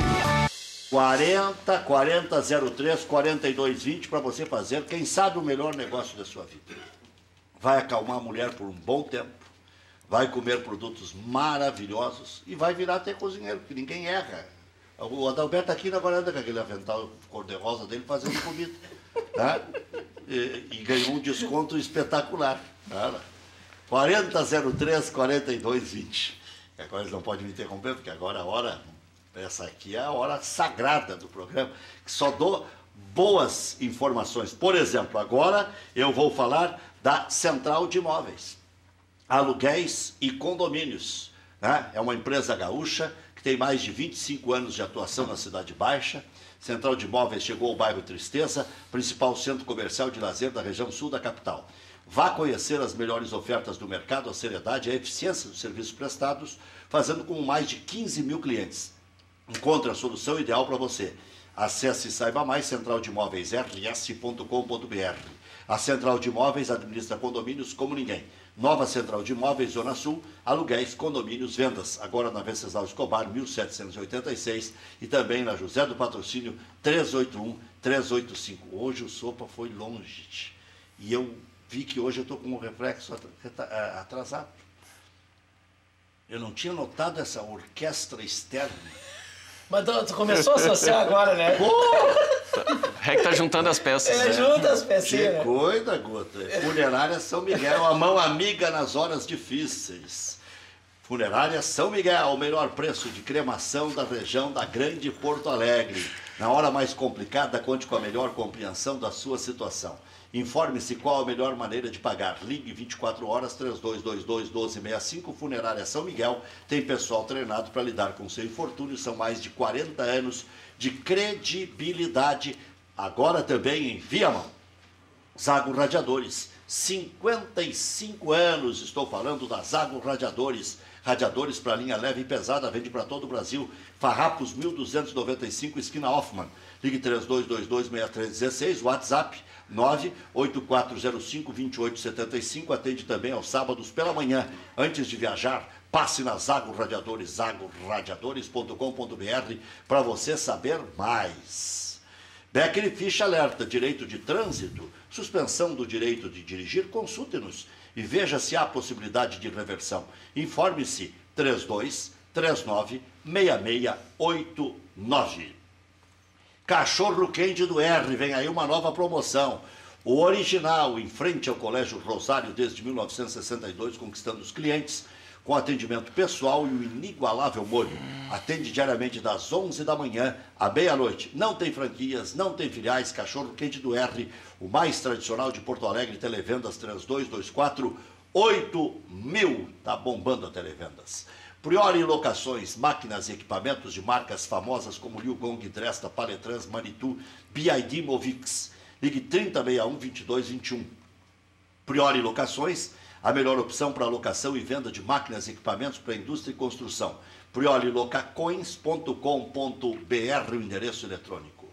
Speaker 1: 40-03-42-20 para você fazer, quem sabe, o melhor negócio da sua vida. Vai acalmar a mulher por um bom tempo, vai comer produtos maravilhosos e vai virar até cozinheiro, porque ninguém erra. O Adalberto Aquino agora anda com aquele avental cor-de-rosa dele fazendo comida. Tá? E ganhou um desconto espetacular. Tá? 40-03-42-20. Agora eles não podem me interromper, porque agora a hora, essa aqui é a hora sagrada do programa, que só dou boas informações. Por exemplo, agora eu vou falar da Central de Imóveis, Aluguéis e Condomínios. Né? É uma empresa gaúcha, tem mais de 25 anos de atuação na Cidade Baixa. Central de Imóveis chegou ao bairro Tristeza, principal centro comercial de lazer da região sul da capital. Vá conhecer as melhores ofertas do mercado, a seriedade e a eficiência dos serviços prestados, fazendo com mais de 15 mil clientes. Encontre a solução ideal para você. Acesse e saiba mais centraldemóveisrs.com.br. A Central de Imóveis administra condomínios como ninguém. Nova Central de Imóveis, Zona Sul, aluguéis, condomínios, vendas. Agora na Venceslau Escobar, 1786 e também na José do Patrocínio, 381-385. Hoje o Sopa foi longe e eu vi que hoje eu estou com um reflexo atrasado. Eu não tinha notado essa orquestra externa.
Speaker 5: Mas tu começou a associar agora, né?
Speaker 3: É que tá juntando as peças.
Speaker 5: Junta as pecinhas.
Speaker 1: Que coisa, Gota. Funerária São Miguel, a mão amiga nas horas difíceis. Funerária São Miguel, o melhor preço de cremação da região da Grande Porto Alegre. Na hora mais complicada, conte com a melhor compreensão da sua situação. Informe-se qual a melhor maneira de pagar. Ligue 24 horas 3222-1265. Funerária São Miguel tem pessoal treinado para lidar com seu infortúnio. São mais de 40 anos de credibilidade. Agora também em Viamão. Zago Radiadores. 55 anos, estou falando da Zago Radiadores. Radiadores para linha leve e pesada, vende para todo o Brasil. Farrapos 1295, esquina Hoffman. Ligue 3222-6316, WhatsApp 98405-2875. Atende também aos sábados pela manhã. Antes de viajar, passe na Zago Radiadores, zagoradiadores.com.br, para você saber mais. Becker e Ficha alerta, direito de trânsito, suspensão do direito de dirigir, consulte-nos e veja se há possibilidade de reversão. Informe-se 3239-6689. Cachorro Quente do R, vem aí uma nova promoção. O original, em frente ao Colégio Rosário desde 1962, conquistando os clientes com atendimento pessoal e o inigualável molho. Atende diariamente das 11 da manhã à meia-noite. Não tem franquias, não tem filiais. Cachorro Quente do R, o mais tradicional de Porto Alegre. Televendas 3224-8000. Tá bombando a Televendas. Priori Locações, máquinas e equipamentos de marcas famosas como Liu Gong, Dresta, Paletrans, Manitou, BID, Movix. Ligue 3061-2221. Priori Locações, a melhor opção para alocação e venda de máquinas e equipamentos para indústria e construção. priorilocacoins.com.br, o endereço eletrônico.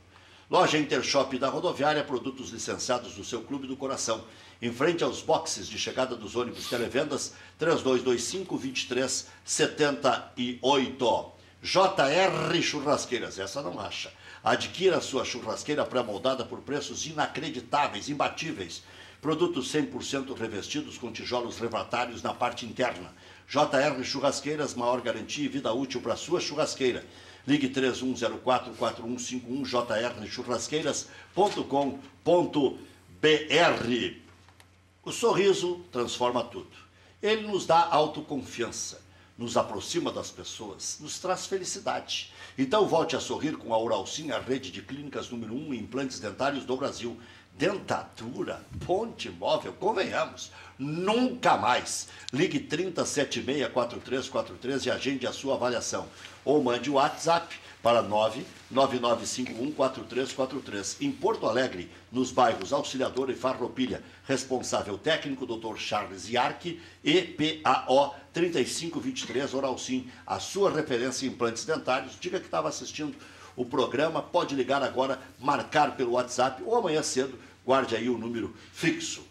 Speaker 1: Loja Intershop da Rodoviária, produtos licenciados do seu Clube do Coração. Em frente aos boxes de chegada dos ônibus. Televendas 3225-2378. JR Churrasqueiras, essa não acha. Adquira a sua churrasqueira pré-moldada por preços inacreditáveis, imbatíveis. Produtos 100% revestidos com tijolos refratários na parte interna. JR Churrasqueiras, maior garantia e vida útil para a sua churrasqueira. Ligue 3104-4151, jrchurrasqueiras.com.br. O sorriso transforma tudo. Ele nos dá autoconfiança, nos aproxima das pessoas, nos traz felicidade. Então volte a sorrir com a Uralcim, a rede de clínicas número 1 em implantes dentários do Brasil. Dentadura, ponte móvel, convenhamos, nunca mais. Ligue 3076-4343 e agende a sua avaliação. Ou mande o WhatsApp para 99951-4343. Em Porto Alegre, nos bairros Auxiliador e Farroupilha. Responsável técnico, Dr. Charles Iarque, EPAO 3523 Oralcim. A sua referência em implantes dentários. Diga que estava assistindo o programa, pode ligar agora, marcar pelo WhatsApp ou amanhã cedo, guarde aí o número fixo.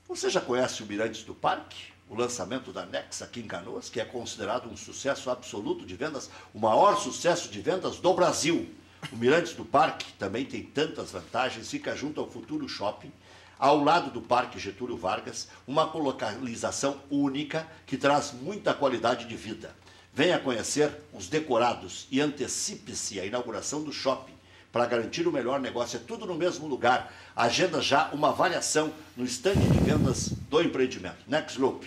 Speaker 1: Você já conhece o Mirantes do Parque? O lançamento da Nex aqui em Canoas, que é considerado um sucesso absoluto de vendas, o maior sucesso de vendas do Brasil. O Mirantes do Parque também tem tantas vantagens, fica junto ao Futuro Shopping, ao lado do Parque Getúlio Vargas, uma localização única que traz muita qualidade de vida. Venha conhecer os decorados e antecipe-se a inauguração do shopping para garantir o melhor negócio. É tudo no mesmo lugar. Agenda já uma avaliação no estande de vendas do empreendimento. Next Loop,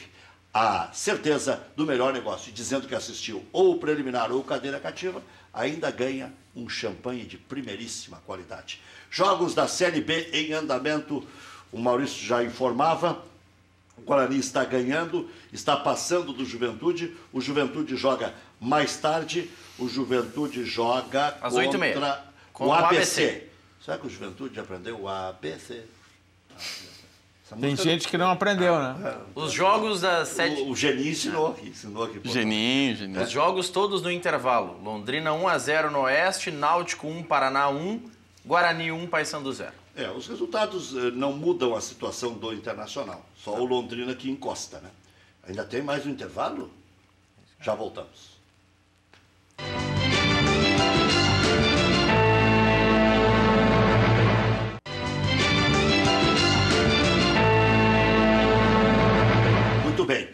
Speaker 1: a certeza do melhor negócio. Dizendo que assistiu ou o preliminar ou cadeira cativa, ainda ganha um champanhe de primeiríssima qualidade. Jogos da Série B em andamento. O Maurício já informava. O Guarani está ganhando, está passando do Juventude. O Juventude joga mais tarde. O Juventude joga
Speaker 2: às
Speaker 1: contra o ABC. Será que o Juventude aprendeu o ABC?
Speaker 4: Tem gente que não aprendeu, né?
Speaker 2: Os jogos das 7...
Speaker 1: O Geninho ensinou aqui.
Speaker 3: Geninho.
Speaker 2: Os jogos todos no intervalo. Londrina 1-0 no Oeste, Náutico 1, Paraná 1, Guarani 1, Paysandu 0.
Speaker 1: Os resultados não mudam a situação do Internacional. Só o Londrina que encosta, né? Ainda tem mais um intervalo? Já voltamos. Muito bem.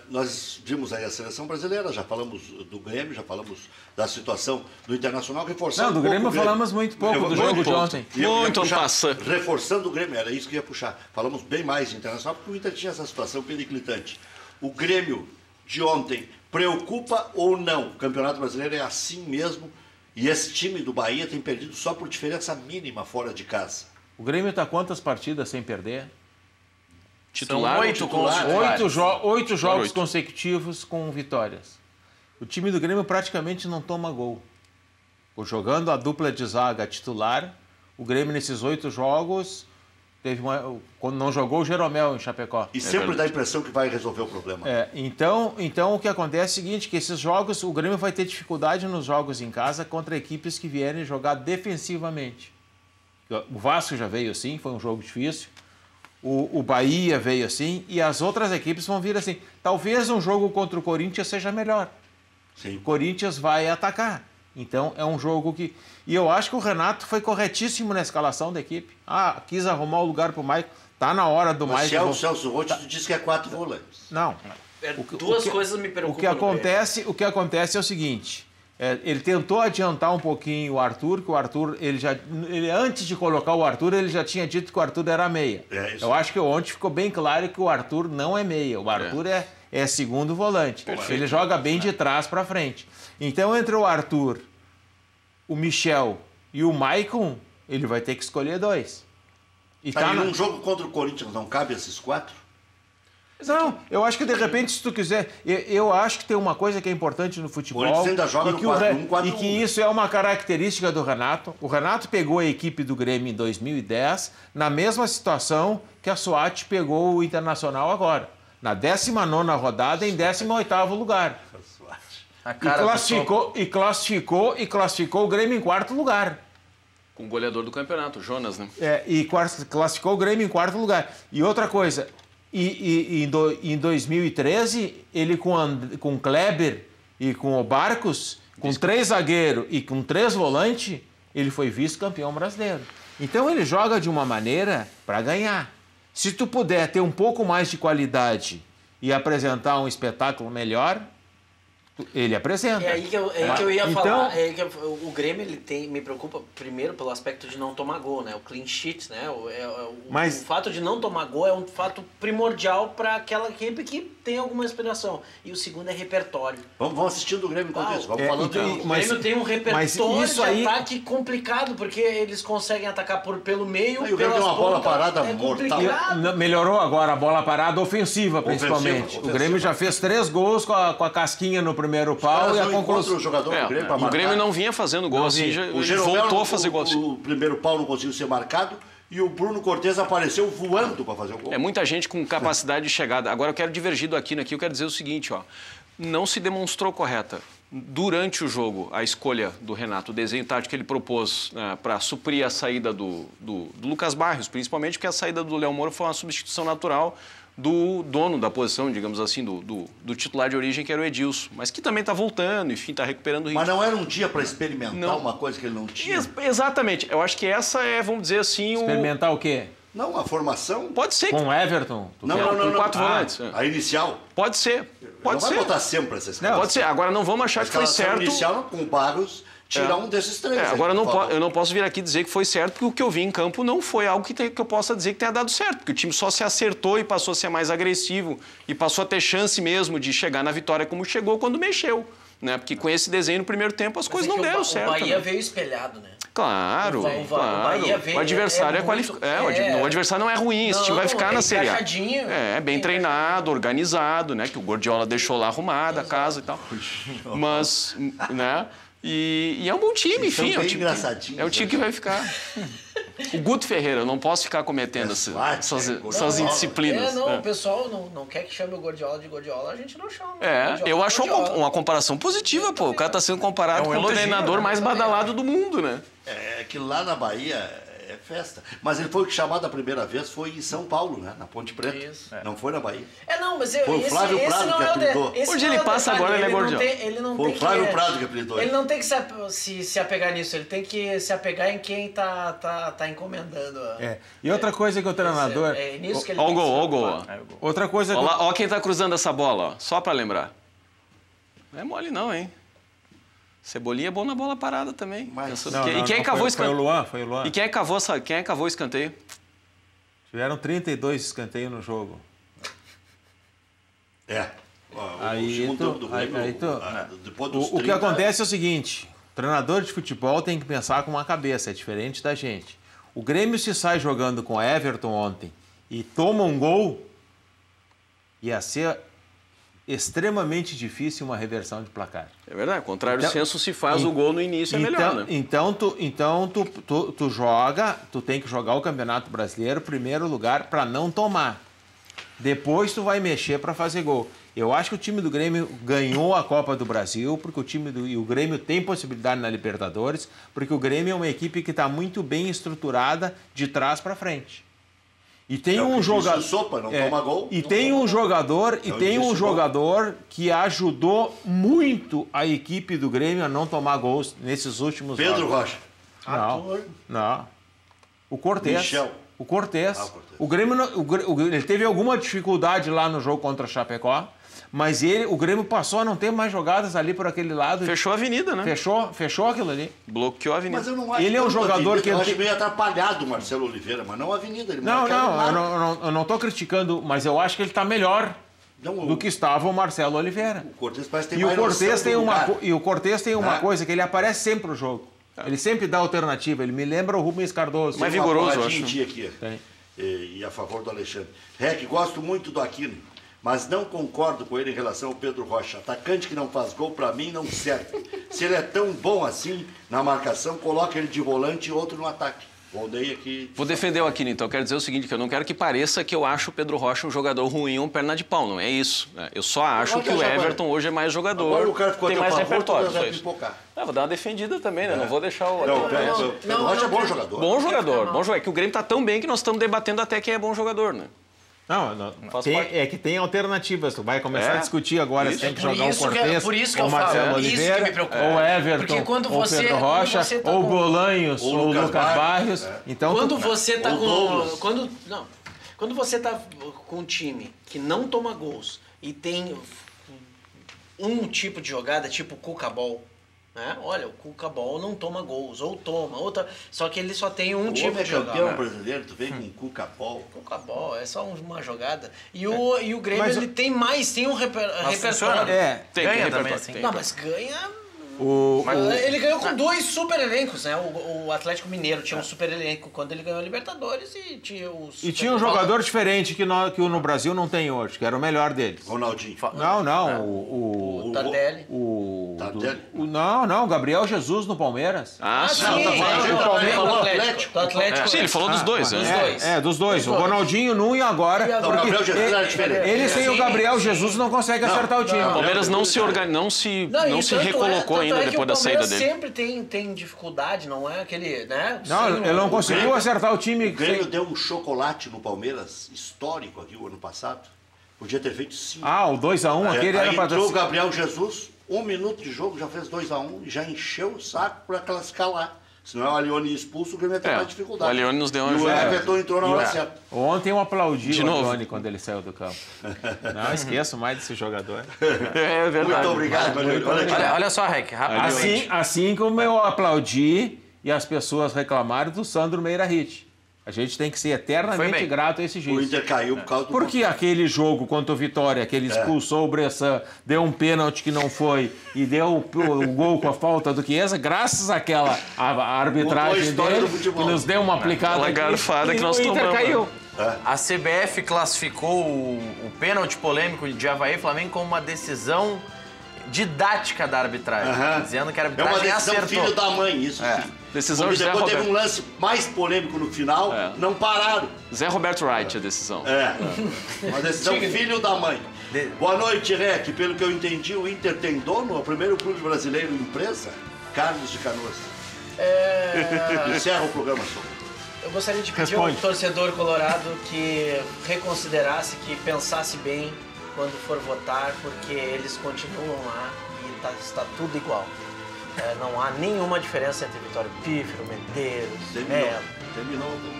Speaker 1: Nós vimos aí a seleção brasileira, já falamos do Grêmio, já falamos da situação do Internacional, reforçando.
Speaker 4: Não, do Grêmio falamos muito pouco do jogo de ontem.
Speaker 3: Muito passa.
Speaker 1: Reforçando o Grêmio, era isso que ia puxar. Falamos bem mais de Internacional, porque o Inter tinha essa situação periclitante. O Grêmio de ontem preocupa ou não? O Campeonato Brasileiro é assim mesmo, e esse time do Bahia tem perdido só por diferença mínima fora de casa.
Speaker 4: O Grêmio está quantas partidas sem perder?
Speaker 3: Titular,
Speaker 2: São 8 com os titulares.
Speaker 4: 8 jogos consecutivos com vitórias. O time do Grêmio praticamente não toma gol. Jogando a dupla de zaga titular, o Grêmio nesses 8 jogos teve quando não jogou o Jeromel em Chapecó.
Speaker 1: E sempre dá a impressão que vai resolver o problema.
Speaker 4: Então o que acontece é o seguinte, que esses jogos, o Grêmio vai ter dificuldade nos jogos em casa contra equipes que vierem jogar defensivamente. O Vasco já veio assim, foi um jogo difícil. O Bahia veio assim e as outras equipes vão vir assim. Talvez um jogo contra o Corinthians seja melhor.
Speaker 1: Sim.
Speaker 4: O Corinthians vai atacar. Então é um jogo que... E eu acho que o Renato foi corretíssimo na escalação da equipe. Quis arrumar o lugar para o Maicon. Tá na hora do Maicon.
Speaker 1: O Celso Rotti disse que é 4 volantes.
Speaker 4: Não.
Speaker 5: Duas coisas me preocupam.
Speaker 4: O que acontece é o seguinte... ele tentou adiantar um pouquinho o Arthur, que o Arthur, ele antes de colocar o Arthur, ele já tinha dito que o Arthur era meia. Eu acho que ontem ficou bem claro que o Arthur não é meia. O Arthur é segundo volante. Perfeito. Ele joga bem de trás para frente. Então, entre o Arthur, o Michel e o Maicon, ele vai ter que escolher 2.
Speaker 1: E num jogo contra o Corinthians não cabe esses 4?
Speaker 4: Não, eu acho que de repente, se tu quiser... Eu acho que tem uma coisa que é importante no futebol...
Speaker 1: O Corinthians ainda joga no 4-1-4-1.
Speaker 4: E que isso é uma característica do Renato. O Renato pegou a equipe do Grêmio em 2010 na mesma situação que a SWAT pegou o Internacional agora. Na 19ª rodada, em 18º lugar. E classificou o Grêmio em 4º lugar.
Speaker 3: Com o goleador do campeonato, Jonas, né?
Speaker 4: E classificou o Grêmio em 4º lugar. E outra coisa... em 2013, ele com Kleber e com o Barcos, com 3 zagueiros e com 3 volantes, ele foi vice-campeão brasileiro. Então ele joga de uma maneira para ganhar. Se tu puder ter um pouco mais de qualidade e apresentar um espetáculo melhor, ele apresenta.
Speaker 5: É aí que eu ia falar. O Grêmio me preocupa primeiro pelo aspecto de não tomar gol, né? O clean sheet, né? O fato de não tomar gol é um fato primordial para aquela equipe que tem alguma inspiração. E o segundo é repertório.
Speaker 1: Vamos assistindo o Grêmio enquanto isso. Vamos falando.
Speaker 5: O Grêmio tem um repertório de ataque complicado, porque eles conseguem atacar pelo meio.
Speaker 1: E o Grêmio tem uma bola parada mortal.
Speaker 4: Melhorou agora a bola parada ofensiva, principalmente. O Grêmio já fez 3 gols com a casquinha no primeiro pau e a conclusão.
Speaker 3: O Grêmio não vinha fazendo gol assim, ele voltou a fazer gol assim.
Speaker 1: O primeiro pau não conseguiu ser marcado e o Bruno Cortes apareceu voando para fazer o gol.
Speaker 3: É muita gente com capacidade de chegada. Agora eu quero divergir do Aquino aqui, eu quero dizer o seguinte, não se demonstrou correta durante o jogo a escolha do Renato, o desenho tático que ele propôs para suprir a saída do Lucas Barrios, principalmente porque a saída do Léo Moura foi uma substituição natural do dono da posição, digamos assim, do titular de origem, que era o Edilson, mas que também está voltando, enfim, está recuperando o ritmo.
Speaker 1: Mas não era um dia para experimentar uma coisa que ele não tinha?
Speaker 3: Exatamente. Eu acho que essa é, vamos dizer assim...
Speaker 4: Experimentar o quê?
Speaker 1: Não, a formação...
Speaker 3: Pode ser.
Speaker 4: Com o Everton?
Speaker 1: Não.
Speaker 3: Com 4 volantes.
Speaker 1: A inicial?
Speaker 3: Pode ser. Pode ser.
Speaker 1: Vai botar sempre essa escala.
Speaker 3: Pode ser. Agora não vamos achar que foi certo...
Speaker 1: inicial com o Barros... Tirar um desses 3.
Speaker 3: Agora eu não posso vir aqui dizer que foi certo, porque o que eu vi em campo não foi algo que eu possa dizer que tenha dado certo, porque o time só se acertou e passou a ser mais agressivo e passou a ter chance mesmo de chegar na vitória como chegou quando mexeu, né? Porque com esse desenho no primeiro tempo as coisas não deram certo.
Speaker 5: O Bahia veio espelhado, né?
Speaker 3: Claro,
Speaker 5: o Bahia veio,
Speaker 3: o adversário é qualificado. O adversário não é ruim, esse time vai ficar na Série A. É bem treinado, organizado, né? Que o Guardiola deixou lá arrumada a casa e tal. Mas, né? E é um bom time, enfim. É o time que vai ficar. O Guto Ferreira, eu não posso ficar cometendo essas indisciplinas.
Speaker 5: O pessoal não quer que chame o Guardiola de Guardiola, a gente não chama.
Speaker 3: Eu acho uma comparação positiva, pô. O cara tá sendo comparado com o treinador mais badalado do mundo, né?
Speaker 1: É que lá na Bahia é festa. Mas ele foi chamado a primeira vez, foi em São Paulo, né? Na Ponte Preta. Isso. Não foi na Bahia.
Speaker 5: Não, mas
Speaker 1: foi o Flávio Prado que apelidou.
Speaker 3: Onde ele passa agora, ele é gordião.
Speaker 1: Foi o Flávio Prado que apelidou.
Speaker 5: Ele não tem que se apegar nisso, ele tem que se apegar em quem tá encomendando.
Speaker 4: E outra coisa que o treinador...
Speaker 5: É nisso que ele
Speaker 3: Ó o gol.
Speaker 4: Outra coisa...
Speaker 3: Ó quem tá cruzando essa bola, ó. Só pra lembrar. Não é mole não, hein? Cebolinha é bom na bola parada também. E quem cavou o escanteio?
Speaker 4: Foi o Luan.
Speaker 3: E quem cavou o escanteio?
Speaker 4: Tiveram 32 escanteios no jogo. O que acontece é o seguinte, o treinador de futebol tem que pensar com uma cabeça, é diferente da gente. O Grêmio se sai jogando com Everton ontem e toma um gol, ia ser extremamente difícil uma reversão de placar.
Speaker 3: É verdade, contrário do senso, se faz o gol no início é melhor, né?
Speaker 4: Então tu joga, tu tem que jogar o Campeonato Brasileiro primeiro lugar para não tomar. Depois tu vai mexer para fazer gol. Eu acho que o time do Grêmio ganhou a Copa do Brasil, porque o Grêmio tem possibilidade na Libertadores, porque o Grêmio é uma equipe que está muito bem estruturada de trás para frente. E tem um jogador,
Speaker 1: toma gol.
Speaker 4: E tem um jogador que ajudou muito a equipe do Grêmio a não tomar gols nesses últimos jogos.
Speaker 1: Pedro Rocha.
Speaker 4: Não. O Cortez.
Speaker 1: Michel.
Speaker 4: O Cortez. O Grêmio ele teve alguma dificuldade lá no jogo contra a Chapecó, mas o Grêmio passou a não ter mais jogadas ali por aquele lado.
Speaker 3: Fechou a avenida, né?
Speaker 4: Fechou aquilo ali.
Speaker 3: Bloqueou a avenida.
Speaker 1: Mas eu não acho
Speaker 4: ele é um jogador
Speaker 1: eu acho meio atrapalhado o Marcelo Oliveira, mas não a avenida. Ele
Speaker 4: eu não estou criticando, mas eu acho que ele está melhor do que estava o Marcelo Oliveira.
Speaker 1: O Cortez parece que tem mais noção
Speaker 4: E o Cortez tem uma coisa, que ele aparece sempre no jogo. Ele sempre dá alternativa. Ele me lembra o Rubens Cardoso.
Speaker 3: Mais vigoroso, eu acho.
Speaker 1: Aqui, e a favor do Alexandre. Rec, gosto muito do Aquino, mas não concordo com ele em relação ao Pedro Rocha. Atacante que não faz gol, para mim, não serve. Se ele é tão bom assim na marcação, coloca ele de volante e outro no ataque.
Speaker 3: Vou defender o Aquino, então. Eu quero dizer o seguinte, que eu não quero que pareça que eu acho o Pedro Rocha um jogador ruim ou um perna de pau. Não é isso. Eu só acho que o Everton hoje é mais jogador.
Speaker 1: Agora o cara ficou
Speaker 3: tem mais repertório.
Speaker 2: Vou dar uma defendida também, né? Não vou deixar o...
Speaker 1: Pedro Rocha é bom jogador.
Speaker 3: Bom jogador. É que o Grêmio tá tão bem que nós estamos debatendo até quem é bom jogador, né?
Speaker 4: Não, é que tem alternativas. Tu vai começar a discutir agora se tem que jogar o Cortez, ou o Marcelo Oliveira, ou Everton, ou Pedro Rocha, ou Bolanhos, ou Lucas Barrios. Então,
Speaker 5: quando você tá quando você tá com um time que não toma gols e tem um tipo de jogada, tipo Cuca-Ball, né? Olha, o Cuca-Ball não toma gols, ou toma, outra, só que ele só tem um tipo de jogada.
Speaker 1: O campeão brasileiro, tu vem com Cuca-Ball.
Speaker 5: Cuca-Ball, é só uma jogada. E o Grêmio, ele tem um repertório.
Speaker 2: Ganha também, assim.
Speaker 5: Não, mas ganha... Ele ganhou com 2 super elencos, né? O Atlético Mineiro tinha um super elenco quando ele ganhou a Libertadores e tinha o super...
Speaker 4: E tinha um jogador diferente que no Brasil não tem hoje, que era o melhor deles.
Speaker 1: Ronaldinho.
Speaker 4: Não.
Speaker 5: O Tardelli.
Speaker 4: Não, Gabriel Jesus no Palmeiras.
Speaker 5: Sim. Do Atlético.
Speaker 3: Sim, ele falou dos dois.
Speaker 4: Dos dois. O Ronaldinho num e agora.
Speaker 1: O Gabriel Jesus era diferente.
Speaker 4: Ele sem o Gabriel Jesus não consegue acertar o time.
Speaker 3: O Palmeiras não se recolocou ainda depois da saída dele.
Speaker 5: Sempre tem dificuldade, não é aquele, né?
Speaker 4: Não, ele não conseguiu acertar o time.
Speaker 1: O Grêmio deu um chocolate no Palmeiras, histórico aqui o ano passado. Podia ter feito 5.
Speaker 4: O 2-1, aquele era para...
Speaker 1: Entrou o Gabriel Jesus, 1 minuto de jogo, já fez 2-1 e já encheu o saco para classificar lá. Se não é o Alione expulso, o Grêmio ia ter mais dificuldade.
Speaker 3: O Alione nos deu uma
Speaker 1: ajuda. O Everton entrou na hora certa.
Speaker 4: Ontem eu aplaudi o Alione quando ele saiu do campo. Não esqueço mais desse jogador.
Speaker 3: É verdade.
Speaker 1: Muito obrigado,
Speaker 2: Olha só, Rec, rapidamente.
Speaker 4: Assim como eu aplaudi e as pessoas reclamaram do Sandro Meirahit. A gente tem que ser eternamente grato a esse juiz.
Speaker 1: O Inter caiu por causa do...
Speaker 4: Porque aquele jogo contra o Vitória, que ele expulsou o Bressan, deu um pênalti que não foi e deu o gol com a falta do Chiesa, graças àquela arbitragem dele, que nos deu uma aplicada
Speaker 3: aquela garfada que nós tomamos.
Speaker 4: O Inter caiu.
Speaker 2: A CBF classificou o pênalti polêmico de Avaí e Flamengo como uma decisão didática da arbitragem, dizendo que a arbitragem acertou.
Speaker 1: É uma decisão filho da mãe, isso sim.
Speaker 3: Decisão
Speaker 1: porque depois teve um lance mais polêmico no final, não pararam.
Speaker 3: Zé Roberto Wright, a decisão.
Speaker 1: Uma decisão filho da mãe. Boa noite, Rec. Pelo que eu entendi, o Inter tem dono, o primeiro clube brasileiro empresa, Carlos de Canoas. Encerra o programa, só.
Speaker 5: Eu gostaria de pedir ao torcedor colorado que reconsiderasse, que pensasse bem quando for votar, porque eles continuam lá e está tudo igual. Não há nenhuma diferença entre Vitório Pífero, Medeiros, Melo.
Speaker 1: Terminou.